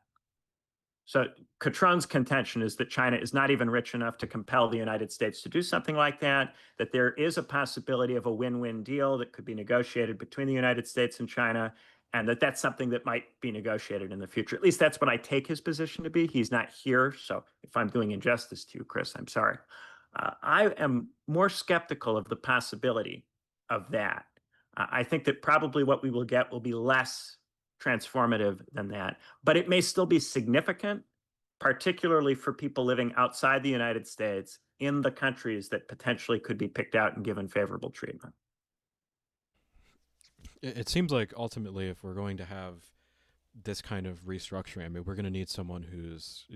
So Cutrone's contention is that China is not even rich enough to compel the United States to do something like that there is a possibility of a win-win deal that could be negotiated between the United States and China, and that's something that might be negotiated in the future. At least that's what I take his position to be. He's not here, so if I'm doing injustice to you, Chris, I'm sorry. I am more skeptical of the possibility of that. I think that probably what we will get will be less transformative than that, but it may still be significant, particularly for people living outside the United States in the countries that potentially could be picked out and given favorable treatment. It seems like ultimately, if we're going to have this kind of restructuring, I mean, we're going to need someone who's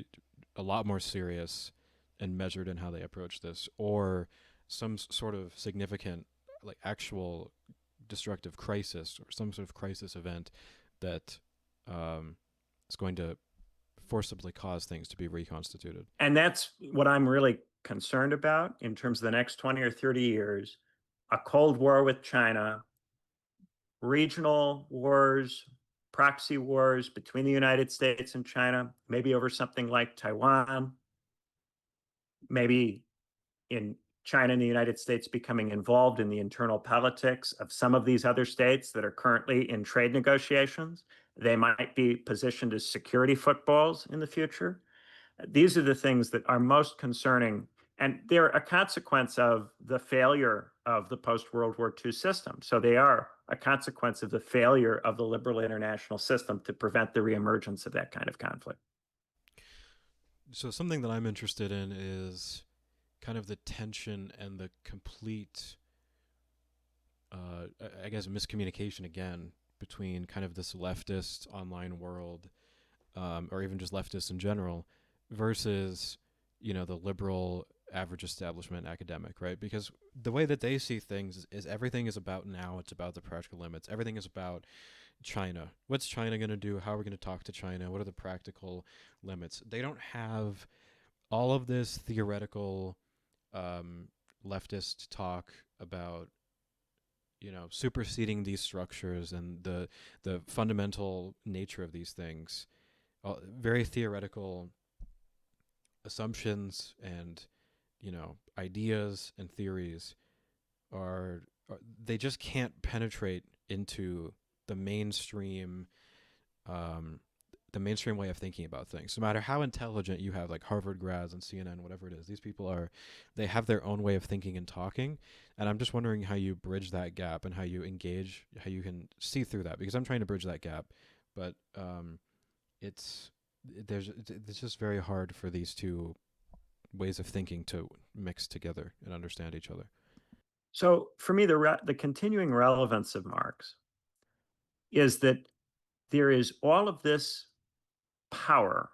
a lot more serious and measured in how they approach this, or some sort of significant, like actual destructive crisis or some sort of crisis event that um, is going to forcibly cause things to be reconstituted. And that's what I'm really concerned about in terms of the next 20 or 30 years, a Cold War with China, regional wars, proxy wars between the United States and China, maybe over something like Taiwan, maybe in China and the United States becoming involved in the internal politics of some of these other states that are currently in trade negotiations. They might be positioned as security footballs in the future. These are the things that are most concerning, and they're a consequence of the failure of the post-World War II system. So they are a consequence of the failure of the liberal international system to prevent the reemergence of that kind of conflict. So something that I'm interested in is kind of the tension and the complete, I guess, miscommunication again between kind of this leftist online world, or even just leftists in general, versus the liberal average establishment academic, right? Because the way that they see things is everything is about now. It's about the practical limits. Everything is about China. What's China going to do? How are we going to talk to China? What are the practical limits? They don't have all of this theoretical um, leftist talk about superseding these structures and the fundamental nature of these things. Very theoretical assumptions and ideas and theories are they just can't penetrate into the mainstream um, the mainstream way of thinking about things. No matter how intelligent you have, like Harvard grads and CNN, whatever it is, these people they have their own way of thinking and talking. And I'm just wondering how you bridge that gap and how you engage, how you can see through that, because I'm trying to bridge that gap, but it's it's just very hard for these two ways of thinking to mix together and understand each other. So for me, the continuing relevance of Marx is that there is all of this power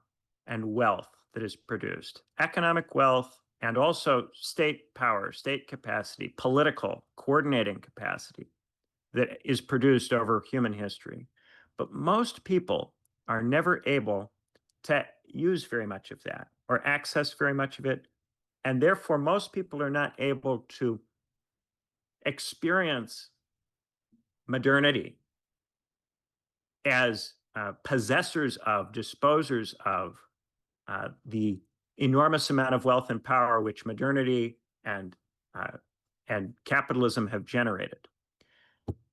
and wealth that is produced, economic wealth, and also state power, state capacity, political coordinating capacity that is produced over human history. But most people are never able to use very much of that or access very much of it. And therefore, most people are not able to experience modernity as possessors of, disposers of the enormous amount of wealth and power which modernity uh, and capitalism have generated.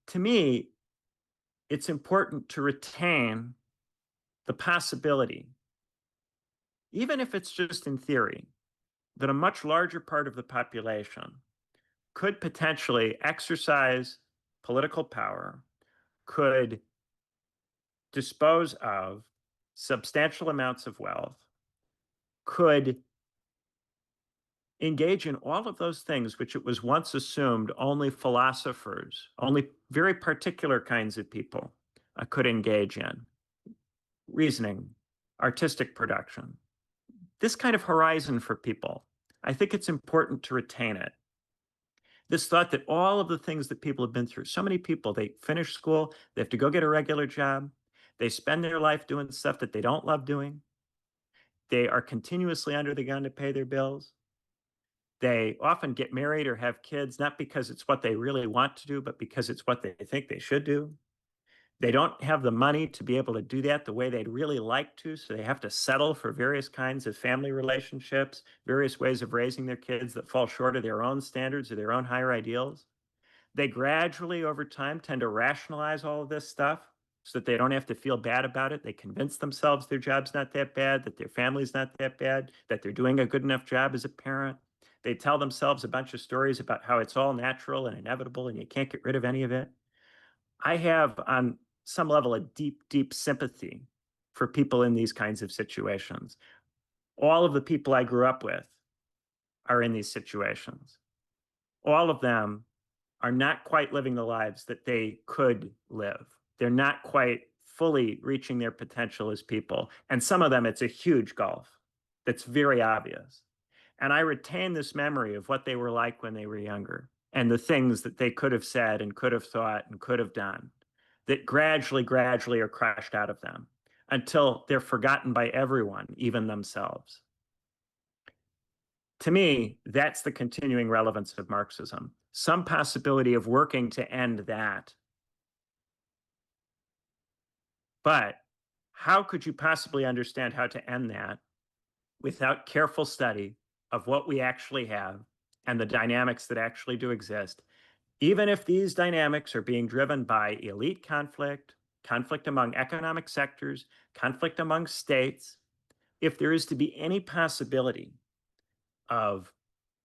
To me, it's important to retain the possibility, even if it's just in theory, that a much larger part of the population could potentially exercise political power, could dispose of substantial amounts of wealth, could engage in all of those things which it was once assumed only philosophers, only very particular kinds of people could engage in: reasoning, artistic production. This kind of horizon for people, I think it's important to retain it. This thought that all of the things that people have been through, so many people, they finish school, they have to go get a regular job, they spend their life doing stuff that they don't love doing, they are continuously under the gun to pay their bills. They often get married or have kids, not because it's what they really want to do, but because it's what they think they should do. They don't have the money to be able to do that the way they'd really like to, so they have to settle for various kinds of family relationships, various ways of raising their kids that fall short of their own standards or their own higher ideals. They gradually, over time, tend to rationalize all of this stuff so that they don't have to feel bad about it. They convince themselves their job's not that bad, that their family's not that bad, that they're doing a good enough job as a parent. They tell themselves a bunch of stories about how it's all natural and inevitable and you can't get rid of any of it. I have, on some level, a deep, deep sympathy for people in these kinds of situations. All of the people I grew up with are in these situations. All of them are not quite living the lives that they could live. They're not quite fully reaching their potential as people. And some of them, it's a huge gulf that's very obvious. And I retain this memory of what they were like when they were younger and the things that they could have said and could have thought and could have done that gradually, gradually are crushed out of them until they're forgotten by everyone, even themselves. To me, that's the continuing relevance of Marxism. Some possibility of working to end that. But how could you possibly understand how to end that without careful study of what we actually have and the dynamics that actually do exist, even if these dynamics are being driven by elite conflict, conflict among economic sectors, conflict among states? If there is to be any possibility of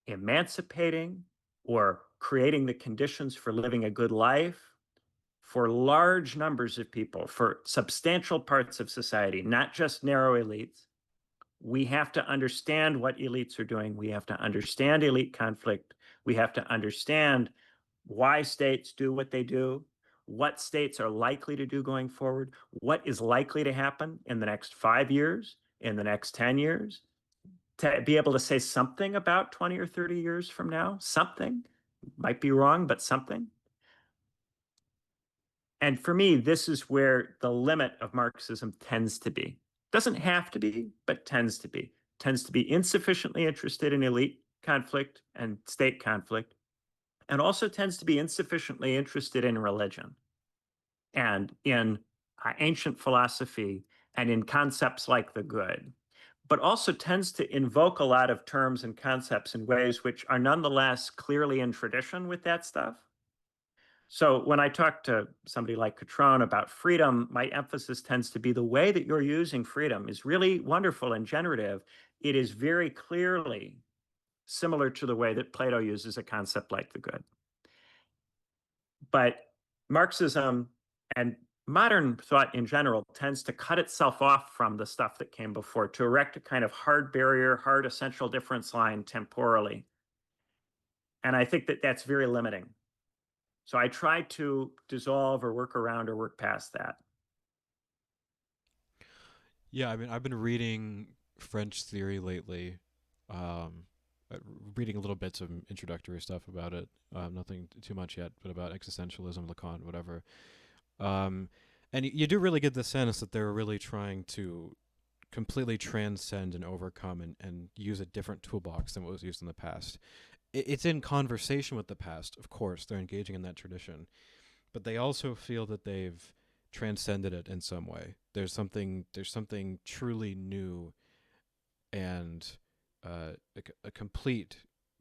emancipating or creating the conditions for living a good life for large numbers of people, for substantial parts of society, not just narrow elites, we have to understand what elites are doing. We have to understand elite conflict. We have to understand why states do what they do, what states are likely to do going forward, what is likely to happen in the next 5 years, in the next 10 years, to be able to say something about 20 or 30 years from now, something, might be wrong, but something. And for me, this is where the limit of Marxism tends to be. Doesn't have to be, but tends to be. Tends to be insufficiently interested in elite conflict and state conflict, and also tends to be insufficiently interested in religion and in ancient philosophy and in concepts like the good, but also tends to invoke a lot of terms and concepts in ways which are nonetheless clearly in tradition with that stuff. So when I talk to somebody like Cutrone about freedom, my emphasis tends to be the way that you're using freedom is really wonderful and generative. It is very clearly similar to the way that Plato uses a concept like the good. But Marxism and modern thought in general tends to cut itself off from the stuff that came before, to erect a kind of hard barrier, hard essential difference line temporally. And I think that that's very limiting. So I try to dissolve or work around or work past that. Yeah, I mean, I've been reading French theory lately, um, reading little bits of introductory stuff about it. Nothing too much yet, but about existentialism, Lacan, whatever. Um, and you do really get the sense that they're really trying to completely transcend and overcome and use a different toolbox than what was used in the past. It's in conversation with the past, of course. They're engaging in that tradition, but they also feel that they've transcended it in some way. There's something truly new and a complete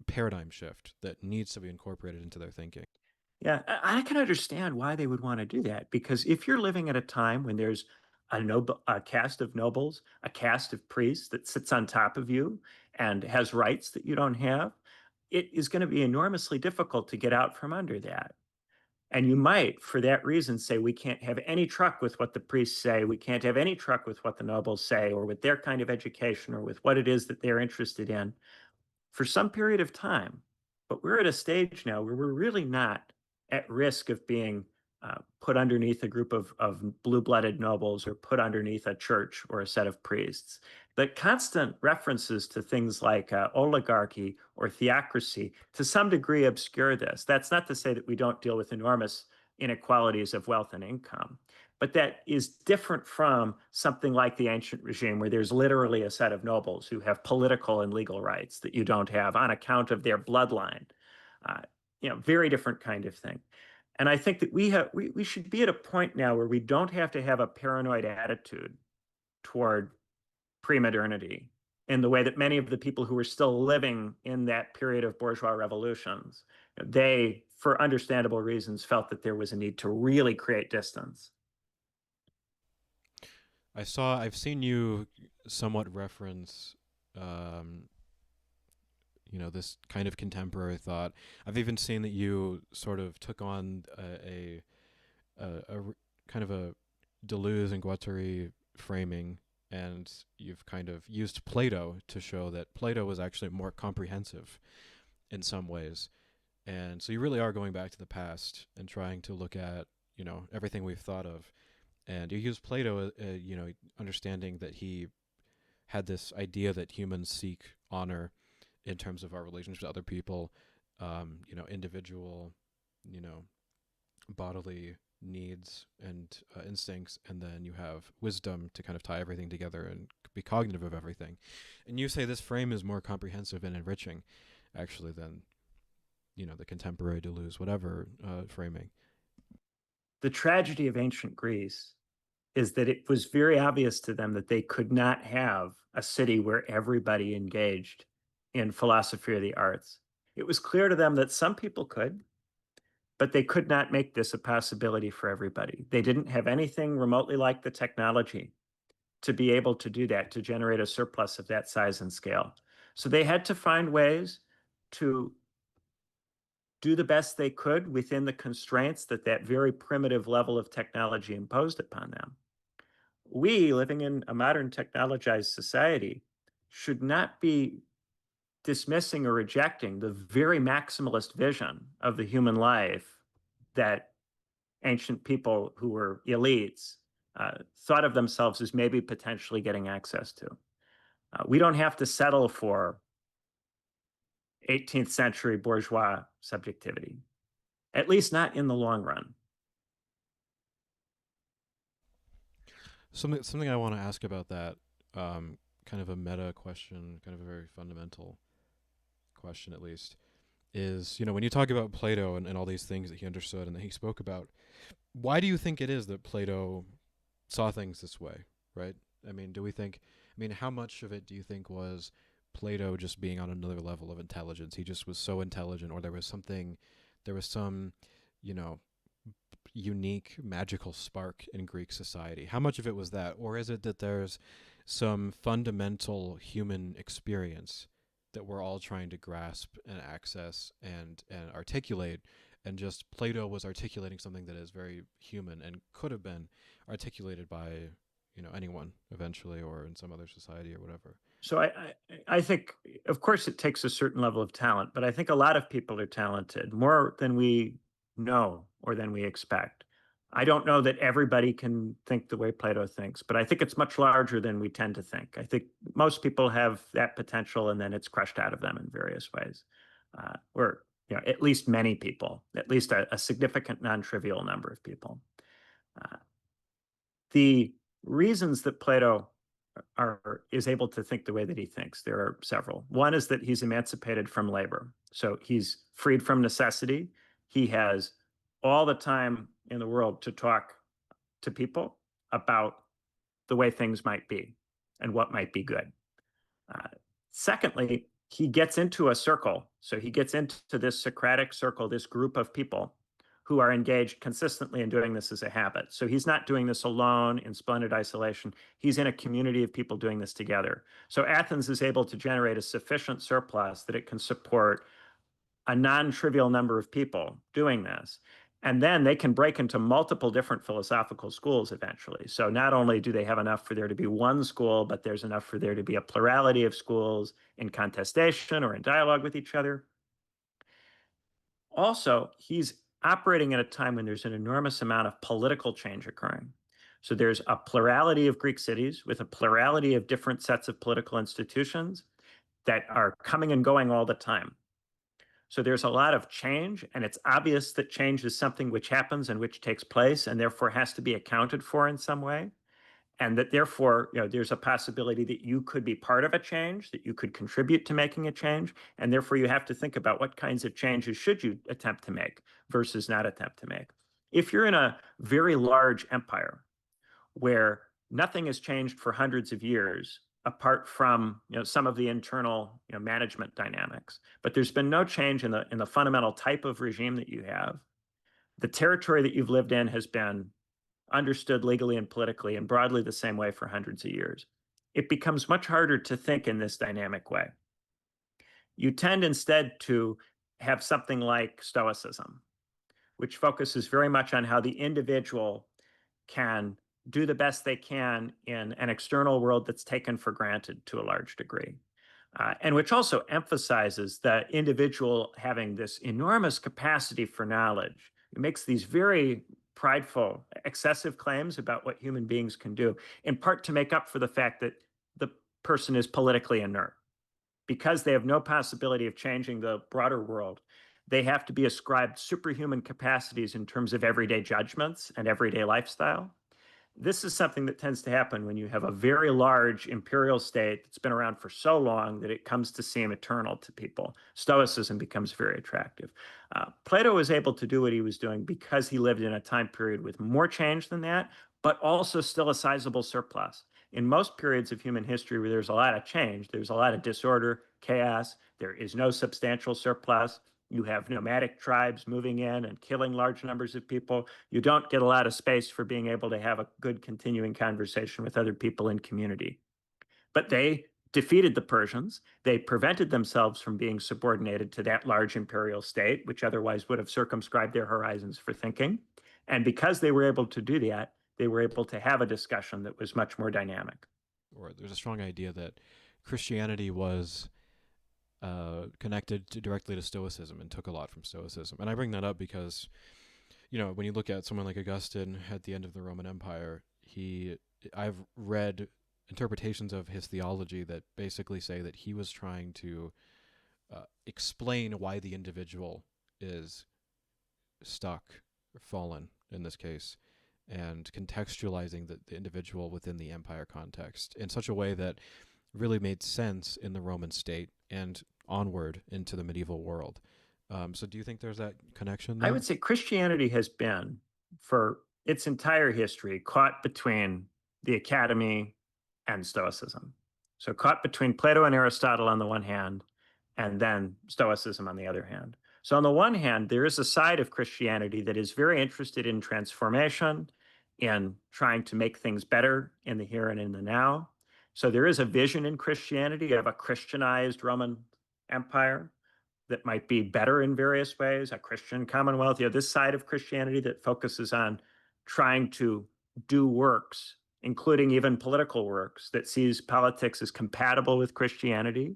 paradigm shift that needs to be incorporated into their thinking. Yeah, I can understand why they would want to do that, because if you're living at a time when there's a caste of nobles, a caste of priests that sits on top of you and has rights that you don't have, it is going to be enormously difficult to get out from under that. And you might, for that reason, say, we can't have any truck with what the priests say. We can't have any truck with what the nobles say, or with their kind of education, or with what it is that they're interested in for some period of time. But we're at a stage now where we're really not at risk of being put underneath a group of blue-blooded nobles or put underneath a church or a set of priests. The constant references to things like oligarchy or theocracy to some degree obscure this. That's not to say that we don't deal with enormous inequalities of wealth and income, but that is different from something like the ancient regime, where there's literally a set of nobles who have political and legal rights that you don't have on account of their bloodline. Uh, very different kind of thing. And I think that we should be at a point now where we don't have to have a paranoid attitude toward pre-modernity in the way that many of the people who were still living in that period of bourgeois revolutions, they, for understandable reasons, felt that there was a need to really create distance. I've seen you somewhat reference, um, this kind of contemporary thought. I've even seen that you sort of took on kind of a Deleuze and Guattari framing, and you've kind of used Plato to show that Plato was actually more comprehensive in some ways. And so you really are going back to the past and trying to look at, everything we've thought of. And you use Plato, understanding that he had this idea that humans seek honor in terms of our relationship to other people, individual, you know, bodily needs and instincts, and then you have wisdom to kind of tie everything together and be cognitive of everything. And you say this frame is more comprehensive and enriching, actually, than the contemporary Deleuze, whatever framing. The tragedy of ancient Greece is that it was very obvious to them that they could not have a city where everybody engaged in philosophy or the arts. It was clear to them that some people could, but they could not make this a possibility for everybody. They didn't have anything remotely like the technology to be able to do that, to generate a surplus of that size and scale. So they had to find ways to do the best they could within the constraints that that very primitive level of technology imposed upon them. We, living in a modern technologized society, should not be dismissing or rejecting the very maximalist vision of the human life that ancient people who were elites thought of themselves as maybe potentially getting access to. We don't have to settle for 18th century bourgeois subjectivity, at least not in the long run. Something I want to ask about that, kind of a meta question, kind of a very fundamental question at least, is when you talk about Plato and all these things that he understood and that he spoke about, why do you think it is that Plato saw things this way, right? I mean, how much of it do you think was Plato just being on another level of intelligence? He just was so intelligent, or there was some, you know, unique magical spark in Greek society? How much of it was that? Or is it that there's some fundamental human experience that we're all trying to grasp and access and articulate, and just Plato was articulating something that is very human and could have been articulated by anyone eventually, or in some other society or whatever? So I think, of course, it takes a certain level of talent, but I think a lot of people are talented, more than we know or than we expect. I don't know that everybody can think the way Plato thinks, but I think it's much larger than we tend to think. I think most people have that potential, and then it's crushed out of them in various ways. Or at least many people, at least a significant non-trivial number of people. The reasons that Plato is able to think the way that he thinks, there are several. One is that he's emancipated from labor. So he's freed from necessity. He has all the time in the world to talk to people about the way things might be and what might be good. Secondly, he gets into a circle. So he gets into this Socratic circle, this group of people who are engaged consistently in doing this as a habit. So he's not doing this alone in splendid isolation. He's in a community of people doing this together. So Athens is able to generate a sufficient surplus that it can support a non-trivial number of people doing this. And then they can break into multiple different philosophical schools eventually. So not only do they have enough for there to be one school, but there's enough for there to be a plurality of schools in contestation or in dialogue with each other. Also, he's operating at a time when there's an enormous amount of political change occurring. So there's a plurality of Greek cities with a plurality of different sets of political institutions that are coming and going all the time. So there's a lot of change, and it's obvious that change is something which happens and which takes place and therefore has to be accounted for in some way. And that therefore, there's a possibility that you could be part of a change, that you could contribute to making a change. And therefore, you have to think about what kinds of changes should you attempt to make versus not attempt to make. If you're in a very large empire where nothing has changed for hundreds of years, apart from some of the internal management dynamics, but there's been no change in the fundamental type of regime that you have, the territory that you've lived in has been understood legally and politically and broadly the same way for hundreds of years, it becomes much harder to think in this dynamic way. You tend instead to have something like Stoicism, which focuses very much on how the individual can do the best they can in an external world that's taken for granted to a large degree. And which also emphasizes the individual having this enormous capacity for knowledge. It makes these very prideful, excessive claims about what human beings can do, in part to make up for the fact that the person is politically inert. Because they have no possibility of changing the broader world, they have to be ascribed superhuman capacities in terms of everyday judgments and everyday lifestyle. This is something that tends to happen when you have a very large imperial state that's been around for so long that it comes to seem eternal to people. Stoicism becomes very attractive. Plato was able to do what he was doing because he lived in a time period with more change than that, but also still a sizable surplus. In most periods of human history where there's a lot of change, there's a lot of disorder, chaos, there is no substantial surplus. You have nomadic tribes moving in and killing large numbers of people. You don't get a lot of space for being able to have a good continuing conversation with other people in community. But they defeated the Persians. They prevented themselves from being subordinated to that large imperial state, which otherwise would have circumscribed their horizons for thinking. And because they were able to do that, they were able to have a discussion that was much more dynamic. Or there's a strong idea that Christianity was connected directly to Stoicism and took a lot from Stoicism. And I bring that up because, when you look at someone like Augustine at the end of the Roman Empire, I've read interpretations of his theology that basically say that he was trying to explain why the individual is stuck, or fallen in this case, and contextualizing the individual within the empire context in such a way that really made sense in the Roman state and onward into the medieval world. So do you think there's that connection there? I would say Christianity has been, for its entire history, caught between the academy and Stoicism. So caught between Plato and Aristotle on the one hand, and then Stoicism on the other hand. So on the one hand, there is a side of Christianity that is very interested in transformation, in trying to make things better in the here and in the now. So there is a vision in Christianity of a Christianized Roman Empire that might be better in various ways, a Christian commonwealth, this side of Christianity that focuses on trying to do works, including even political works, that sees politics as compatible with Christianity,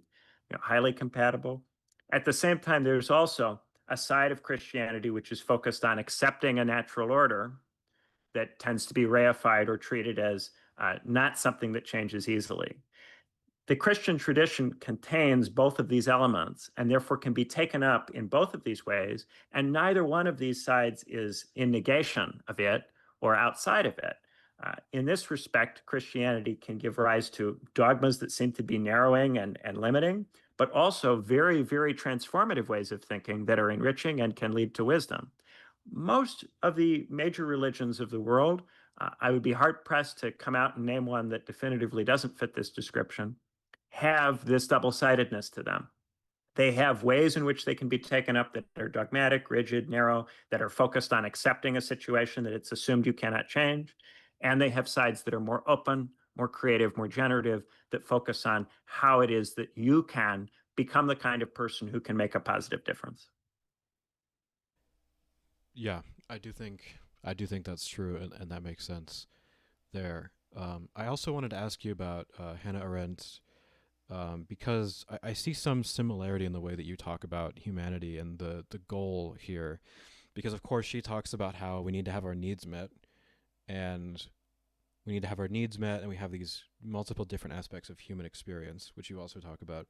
highly compatible. At the same time, there's also a side of Christianity which is focused on accepting a natural order that tends to be reified or treated as not something that changes easily. The Christian tradition contains both of these elements and therefore can be taken up in both of these ways, and neither one of these sides is in negation of it or outside of it. In this respect, Christianity can give rise to dogmas that seem to be narrowing and limiting, but also very, very transformative ways of thinking that are enriching and can lead to wisdom. Most of the major religions of the world, I would be hard pressed to come out and name one that definitively doesn't fit this description, have this double-sidedness to them. They have ways in which they can be taken up that are dogmatic, rigid, narrow, that are focused on accepting a situation that it's assumed you cannot change. And they have sides that are more open, more creative, more generative, that focus on how it is that you can become the kind of person who can make a positive difference. Yeah, I do think that's true, and that makes sense there. I also wanted to ask you about Hannah Arendt, because I see some similarity in the way that you talk about humanity and the goal here. Because, of course, she talks about how we need to have our needs met, and and we have these multiple different aspects of human experience, which you also talk about.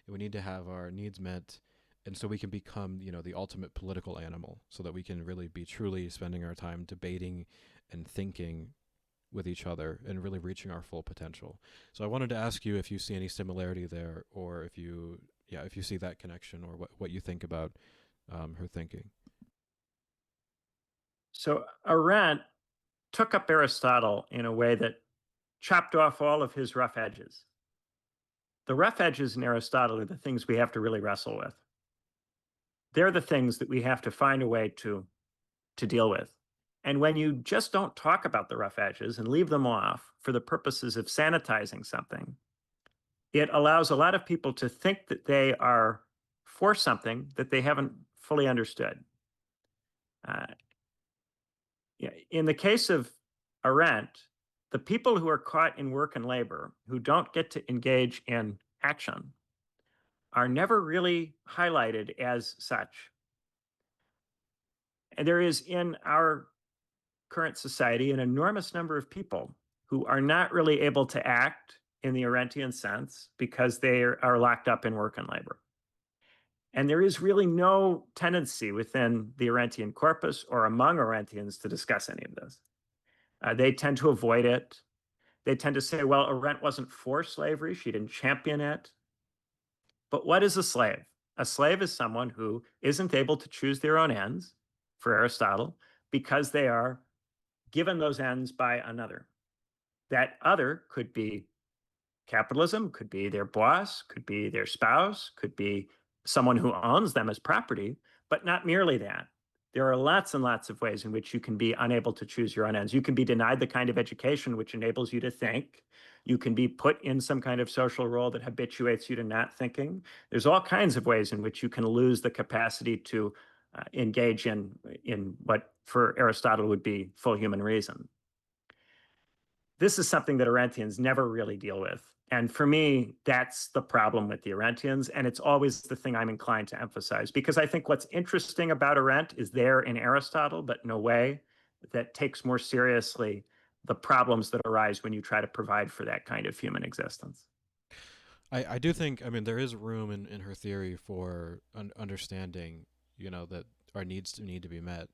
And we need to have our needs met, and so we can become, the ultimate political animal, so that we can really be truly spending our time debating and thinking with each other and really reaching our full potential. So I wanted to ask you if you see any similarity there, or if you see that connection, or what you think about her thinking. So Arendt took up Aristotle in a way that chopped off all of his rough edges. The rough edges in Aristotle are the things we have to really wrestle with. They're the things that we have to find a way to deal with. And when you just don't talk about the rough edges and leave them off for the purposes of sanitizing something, it allows a lot of people to think that they are for something that they haven't fully understood. Uh, in the case of Arendt, the people who are caught in work and labor who don't get to engage in action are never really highlighted as such. And there is in our current society an enormous number of people who are not really able to act in the Arendtian sense because they are locked up in work and labor. And there is really no tendency within the Arendtian corpus or among Arendtians to discuss any of this. They tend to avoid it. They tend to say, well, Arendt wasn't for slavery. She didn't champion it. But what is a slave? A slave is someone who isn't able to choose their own ends, for Aristotle, because they are given those ends by another. That other could be capitalism, could be their boss, could be their spouse, could be someone who owns them as property, but not merely that. There are lots and lots of ways in which you can be unable to choose your own ends. You can be denied the kind of education which enables you to think. You can be put in some kind of social role that habituates you to not thinking. There's all kinds of ways in which you can lose the capacity to engage in what for Aristotle would be full human reason. This is something that Arendtians never really deal with. And for me, that's the problem with the Arendtians. And it's always the thing I'm inclined to emphasize, because I think what's interesting about Arendt is there in Aristotle, but in a way that takes more seriously the problems that arise when you try to provide for that kind of human existence. I do think, I mean, there is room in her theory for understanding, that our needs need to be met,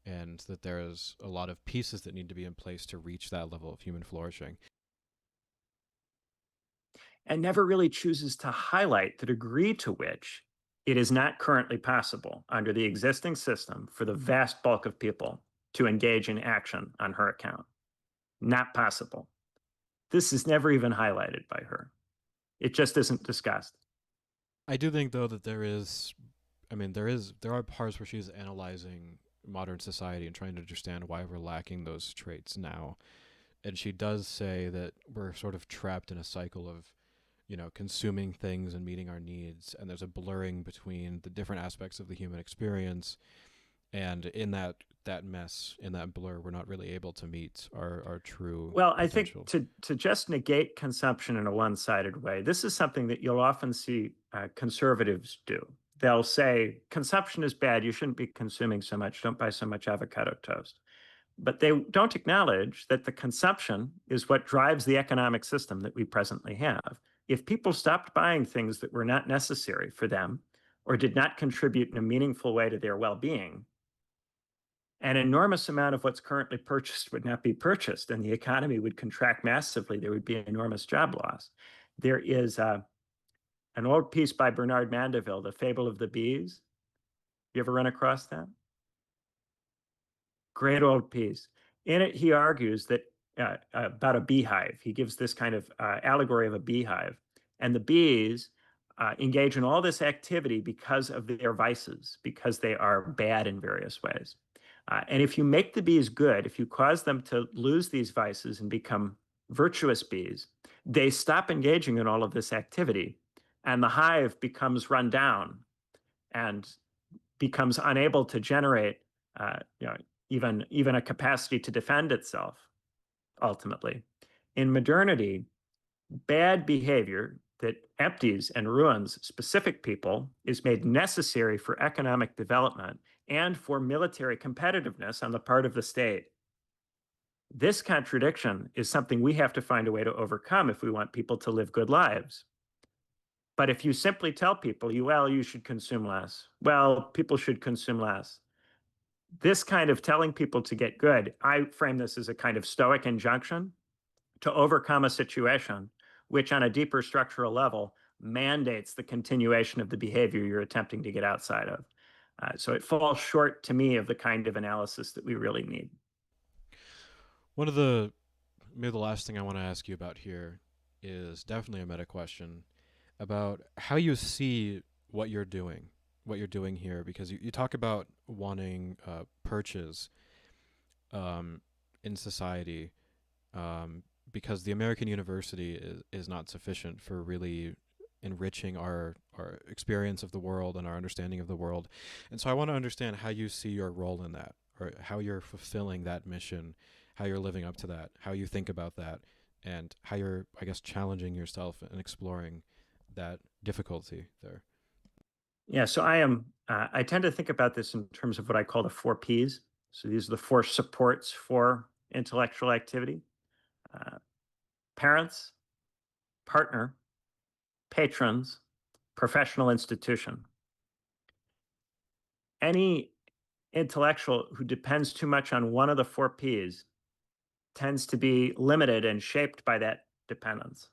and that there's a lot of pieces that need to be in place to reach that level of human flourishing. And never really chooses to highlight the degree to which it is not currently possible under the existing system for the vast bulk of people to engage in action on her account. Not possible. This is never even highlighted by her. It just isn't discussed. I do think though that there are parts where she's analyzing modern society and trying to understand why we're lacking those traits now. And she does say that we're sort of trapped in a cycle of, consuming things and meeting our needs, and there's a blurring between the different aspects of the human experience. And in that mess, in that blur, we're not really able to meet our true Well, I think potential. to just negate consumption in a one-sided way, this is something that you'll often see conservatives do. They'll say consumption is bad. You shouldn't be consuming so much. Don't buy so much avocado toast. But they don't acknowledge that the consumption is what drives the economic system that we presently have. If people stopped buying things that were not necessary for them or did not contribute in a meaningful way to their well-being, an enormous amount of what's currently purchased would not be purchased, and the economy would contract massively. There would be enormous job loss. There is an old piece by Bernard Mandeville, The Fable of the Bees. You ever run across that? Great old piece. In it, he argues that about a beehive. He gives this kind of allegory of a beehive. And the bees engage in all this activity because of their vices, because they are bad in various ways. And if you make the bees good, if you cause them to lose these vices and become virtuous bees, they stop engaging in all of this activity. And the hive becomes run down and becomes unable to generate uh, you know, even a capacity to defend itself, ultimately. In modernity, bad behavior that empties and ruins specific people is made necessary for economic development and for military competitiveness on the part of the state. This contradiction is something we have to find a way to overcome if we want people to live good lives. But if you simply tell people, you should consume less, well, people should consume less. This kind of telling people to get good, I frame this as a kind of Stoic injunction to overcome a situation which, on a deeper structural level, mandates the continuation of the behavior you're attempting to get outside of. So it falls short to me of the kind of analysis that we really need. One of the Maybe the last thing I want to ask you about here is definitely a meta question about how you see what you're doing here, because you talk about wanting purchase in society, because the American university is not sufficient for really enriching our experience of the world and our understanding of the world. And so I want to understand how you see your role in that, or how you're fulfilling that mission, how you're living up to that, how you think about that, and how you're, I guess, challenging yourself and exploring that difficulty there. Yeah, so I tend to think about this in terms of what I call the four Ps. So these are the four supports for intellectual activity: uh, parents, partner, patrons, professional institution. Any intellectual who depends too much on one of the four Ps tends to be limited and shaped by that dependence.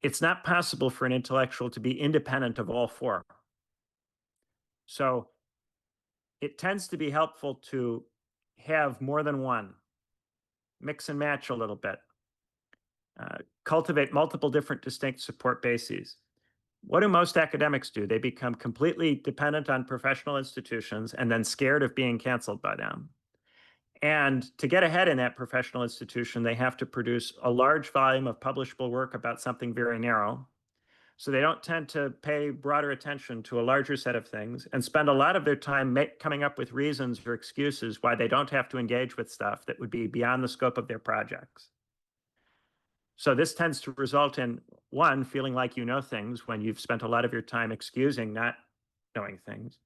It's not possible for an intellectual to be independent of all four. So it tends to be helpful to have more than one, mix and match a little bit, cultivate multiple different distinct support bases. What do most academics do? They become completely dependent on professional institutions and then scared of being canceled by them. And to get ahead in that professional institution, they have to produce a large volume of publishable work about something very narrow. So they don't tend to pay broader attention to a larger set of things and spend a lot of their time coming up with reasons or excuses why they don't have to engage with stuff that would be beyond the scope of their projects. So this tends to result in, one, feeling like you know things when you've spent a lot of your time excusing not knowing things.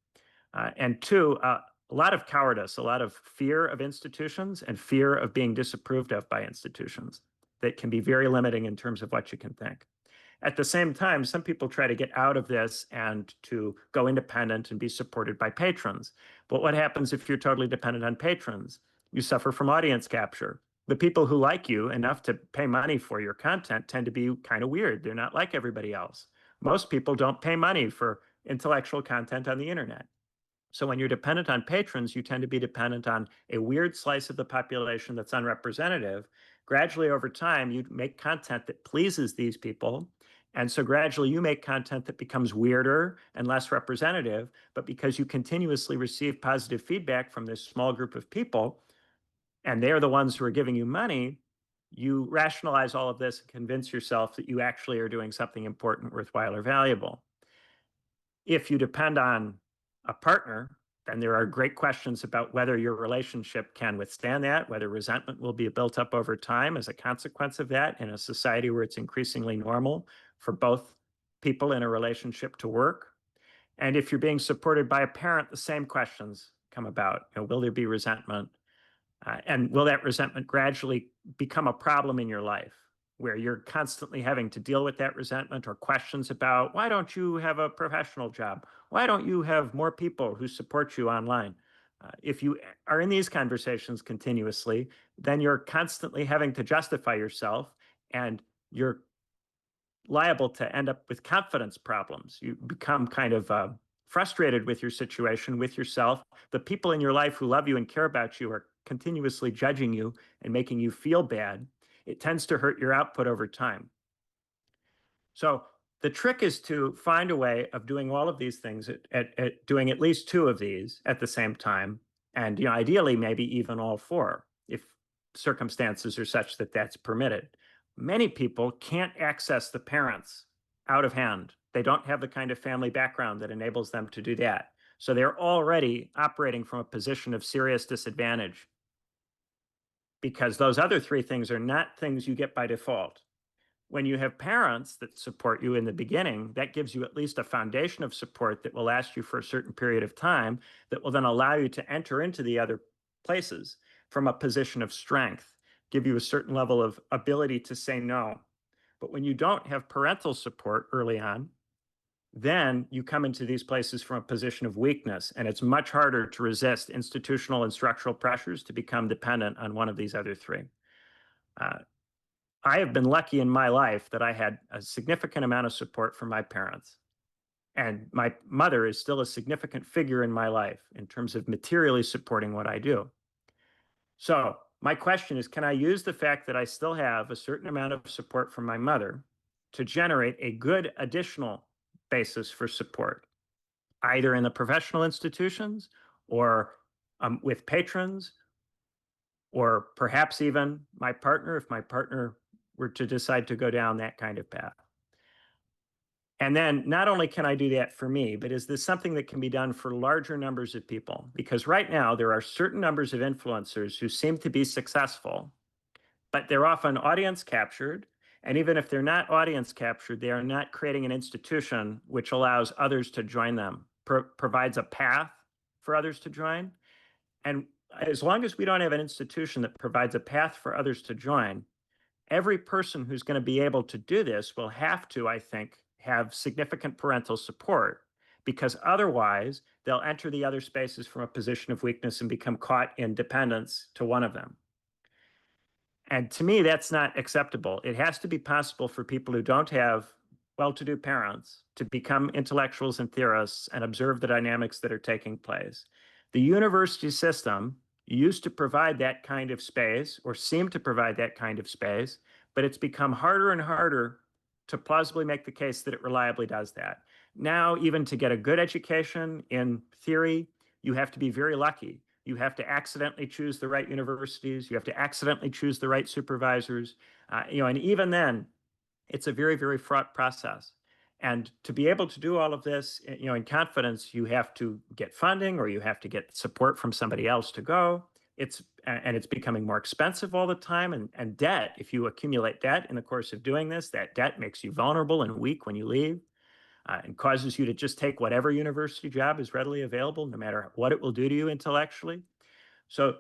And two, a lot of cowardice, a lot of fear of institutions and fear of being disapproved of by institutions that can be very limiting in terms of what you can think. At the same time, some people try to get out of this and to go independent and be supported by patrons. But what happens if you're totally dependent on patrons? You suffer from audience capture. The people who like you enough to pay money for your content tend to be kind of weird. They're not like everybody else. Most people don't pay money for intellectual content on the internet. So when you're dependent on patrons, you tend to be dependent on a weird slice of the population that's unrepresentative. Gradually over time, you make content that pleases these people. And so gradually you make content that becomes weirder and less representative. But because you continuously receive positive feedback from this small group of people, and they're the ones who are giving you money, you rationalize all of this and convince yourself that you actually are doing something important, worthwhile, or valuable. If you depend on a partner, then there are great questions about whether your relationship can withstand that, whether resentment will be built up over time as a consequence of that in a society where it's increasingly normal for both people in a relationship to work. And if you're being supported by a parent, the same questions come about. Will there be resentment? And will that resentment gradually become a problem in your life where you're constantly having to deal with that resentment or questions about why don't you have a professional job? Why don't you have more people who support you online? If you are in these conversations continuously, then you're constantly having to justify yourself and you're liable to end up with confidence problems. You become kind of frustrated with your situation, with yourself. The people in your life who love you and care about you are continuously judging you and making you feel bad. It tends to hurt your output over time. So the trick is to find a way of doing all of these things, at doing at least two of these at the same time, and ideally maybe even all four, if circumstances are such that that's permitted. Many people can't access the parents out of hand. They don't have the kind of family background that enables them to do that. So they're already operating from a position of serious disadvantage because those other three things are not things you get by default. When you have parents that support you in the beginning, that gives you at least a foundation of support that will last you for a certain period of time, that will then allow you to enter into the other places from a position of strength, give you a certain level of ability to say no. But when you don't have parental support early on, then you come into these places from a position of weakness, and it's much harder to resist institutional and structural pressures to become dependent on one of these other three. I have been lucky in my life that I had a significant amount of support from my parents. And my mother is still a significant figure in my life in terms of materially supporting what I do. So, my question is, can I use the fact that I still have a certain amount of support from my mother to generate a good additional basis for support, either in the professional institutions or with patrons, or perhaps even my partner, if my partner were to decide to go down that kind of path? And then not only can I do that for me, but is this something that can be done for larger numbers of people? Because right now there are certain numbers of influencers who seem to be successful, but they're often audience captured. And even if they're not audience captured, they are not creating an institution which allows others to join them, provides a path for others to join. And as long as we don't have an institution that provides a path for others to join, every person who's going to be able to do this will have to, I think, have significant parental support, because otherwise they'll enter the other spaces from a position of weakness and become caught in dependence to one of them. And to me, that's not acceptable. It has to be possible for people who don't have well to do parents to become intellectuals and theorists and observe the dynamics that are taking place. The university system used to provide that kind of space, or seemed to provide that kind of space, but it's become harder and harder to plausibly make the case that it reliably does that. Now, even to get a good education in theory, you have to be very lucky. You have to accidentally choose the right universities. You have to accidentally choose the right supervisors. And even then, it's a very, very fraught process. And to be able to do all of this, in confidence, you have to get funding or you have to get support from somebody else to go. It's becoming more expensive all the time. And debt, if you accumulate debt in the course of doing this, that debt makes you vulnerable and weak when you leave, and causes you to just take whatever university job is readily available, no matter what it will do to you intellectually. So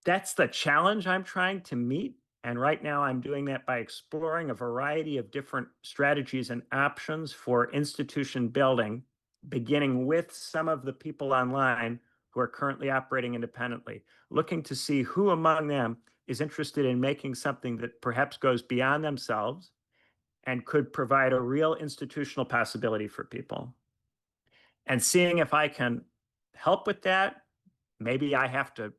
that's the challenge I'm trying to meet. And right now, I'm doing that by exploring a variety of different strategies and options for institution building, beginning with some of the people online who are currently operating independently, looking to see who among them is interested in making something that perhaps goes beyond themselves and could provide a real institutional possibility for people. And seeing if I can help with that. Maybe I have to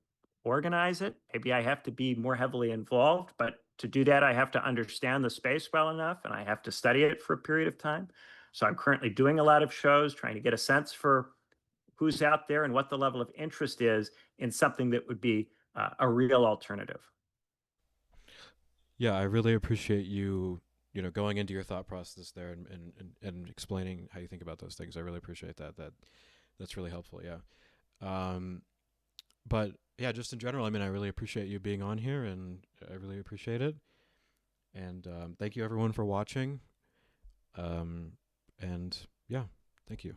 organize it. Maybe I have to be more heavily involved. But to do that, I have to understand the space well enough and I have to study it for a period of time. So I'm currently doing a lot of shows, trying to get a sense for who's out there and what the level of interest is in something that would be a real alternative. Yeah, I really appreciate you, going into your thought process there and explaining how you think about those things. I really appreciate that. That's really helpful. Yeah. Um, but yeah, just in general, I mean, I really appreciate you being on here, and I really appreciate it. And thank you everyone for watching. Um, and yeah, thank you.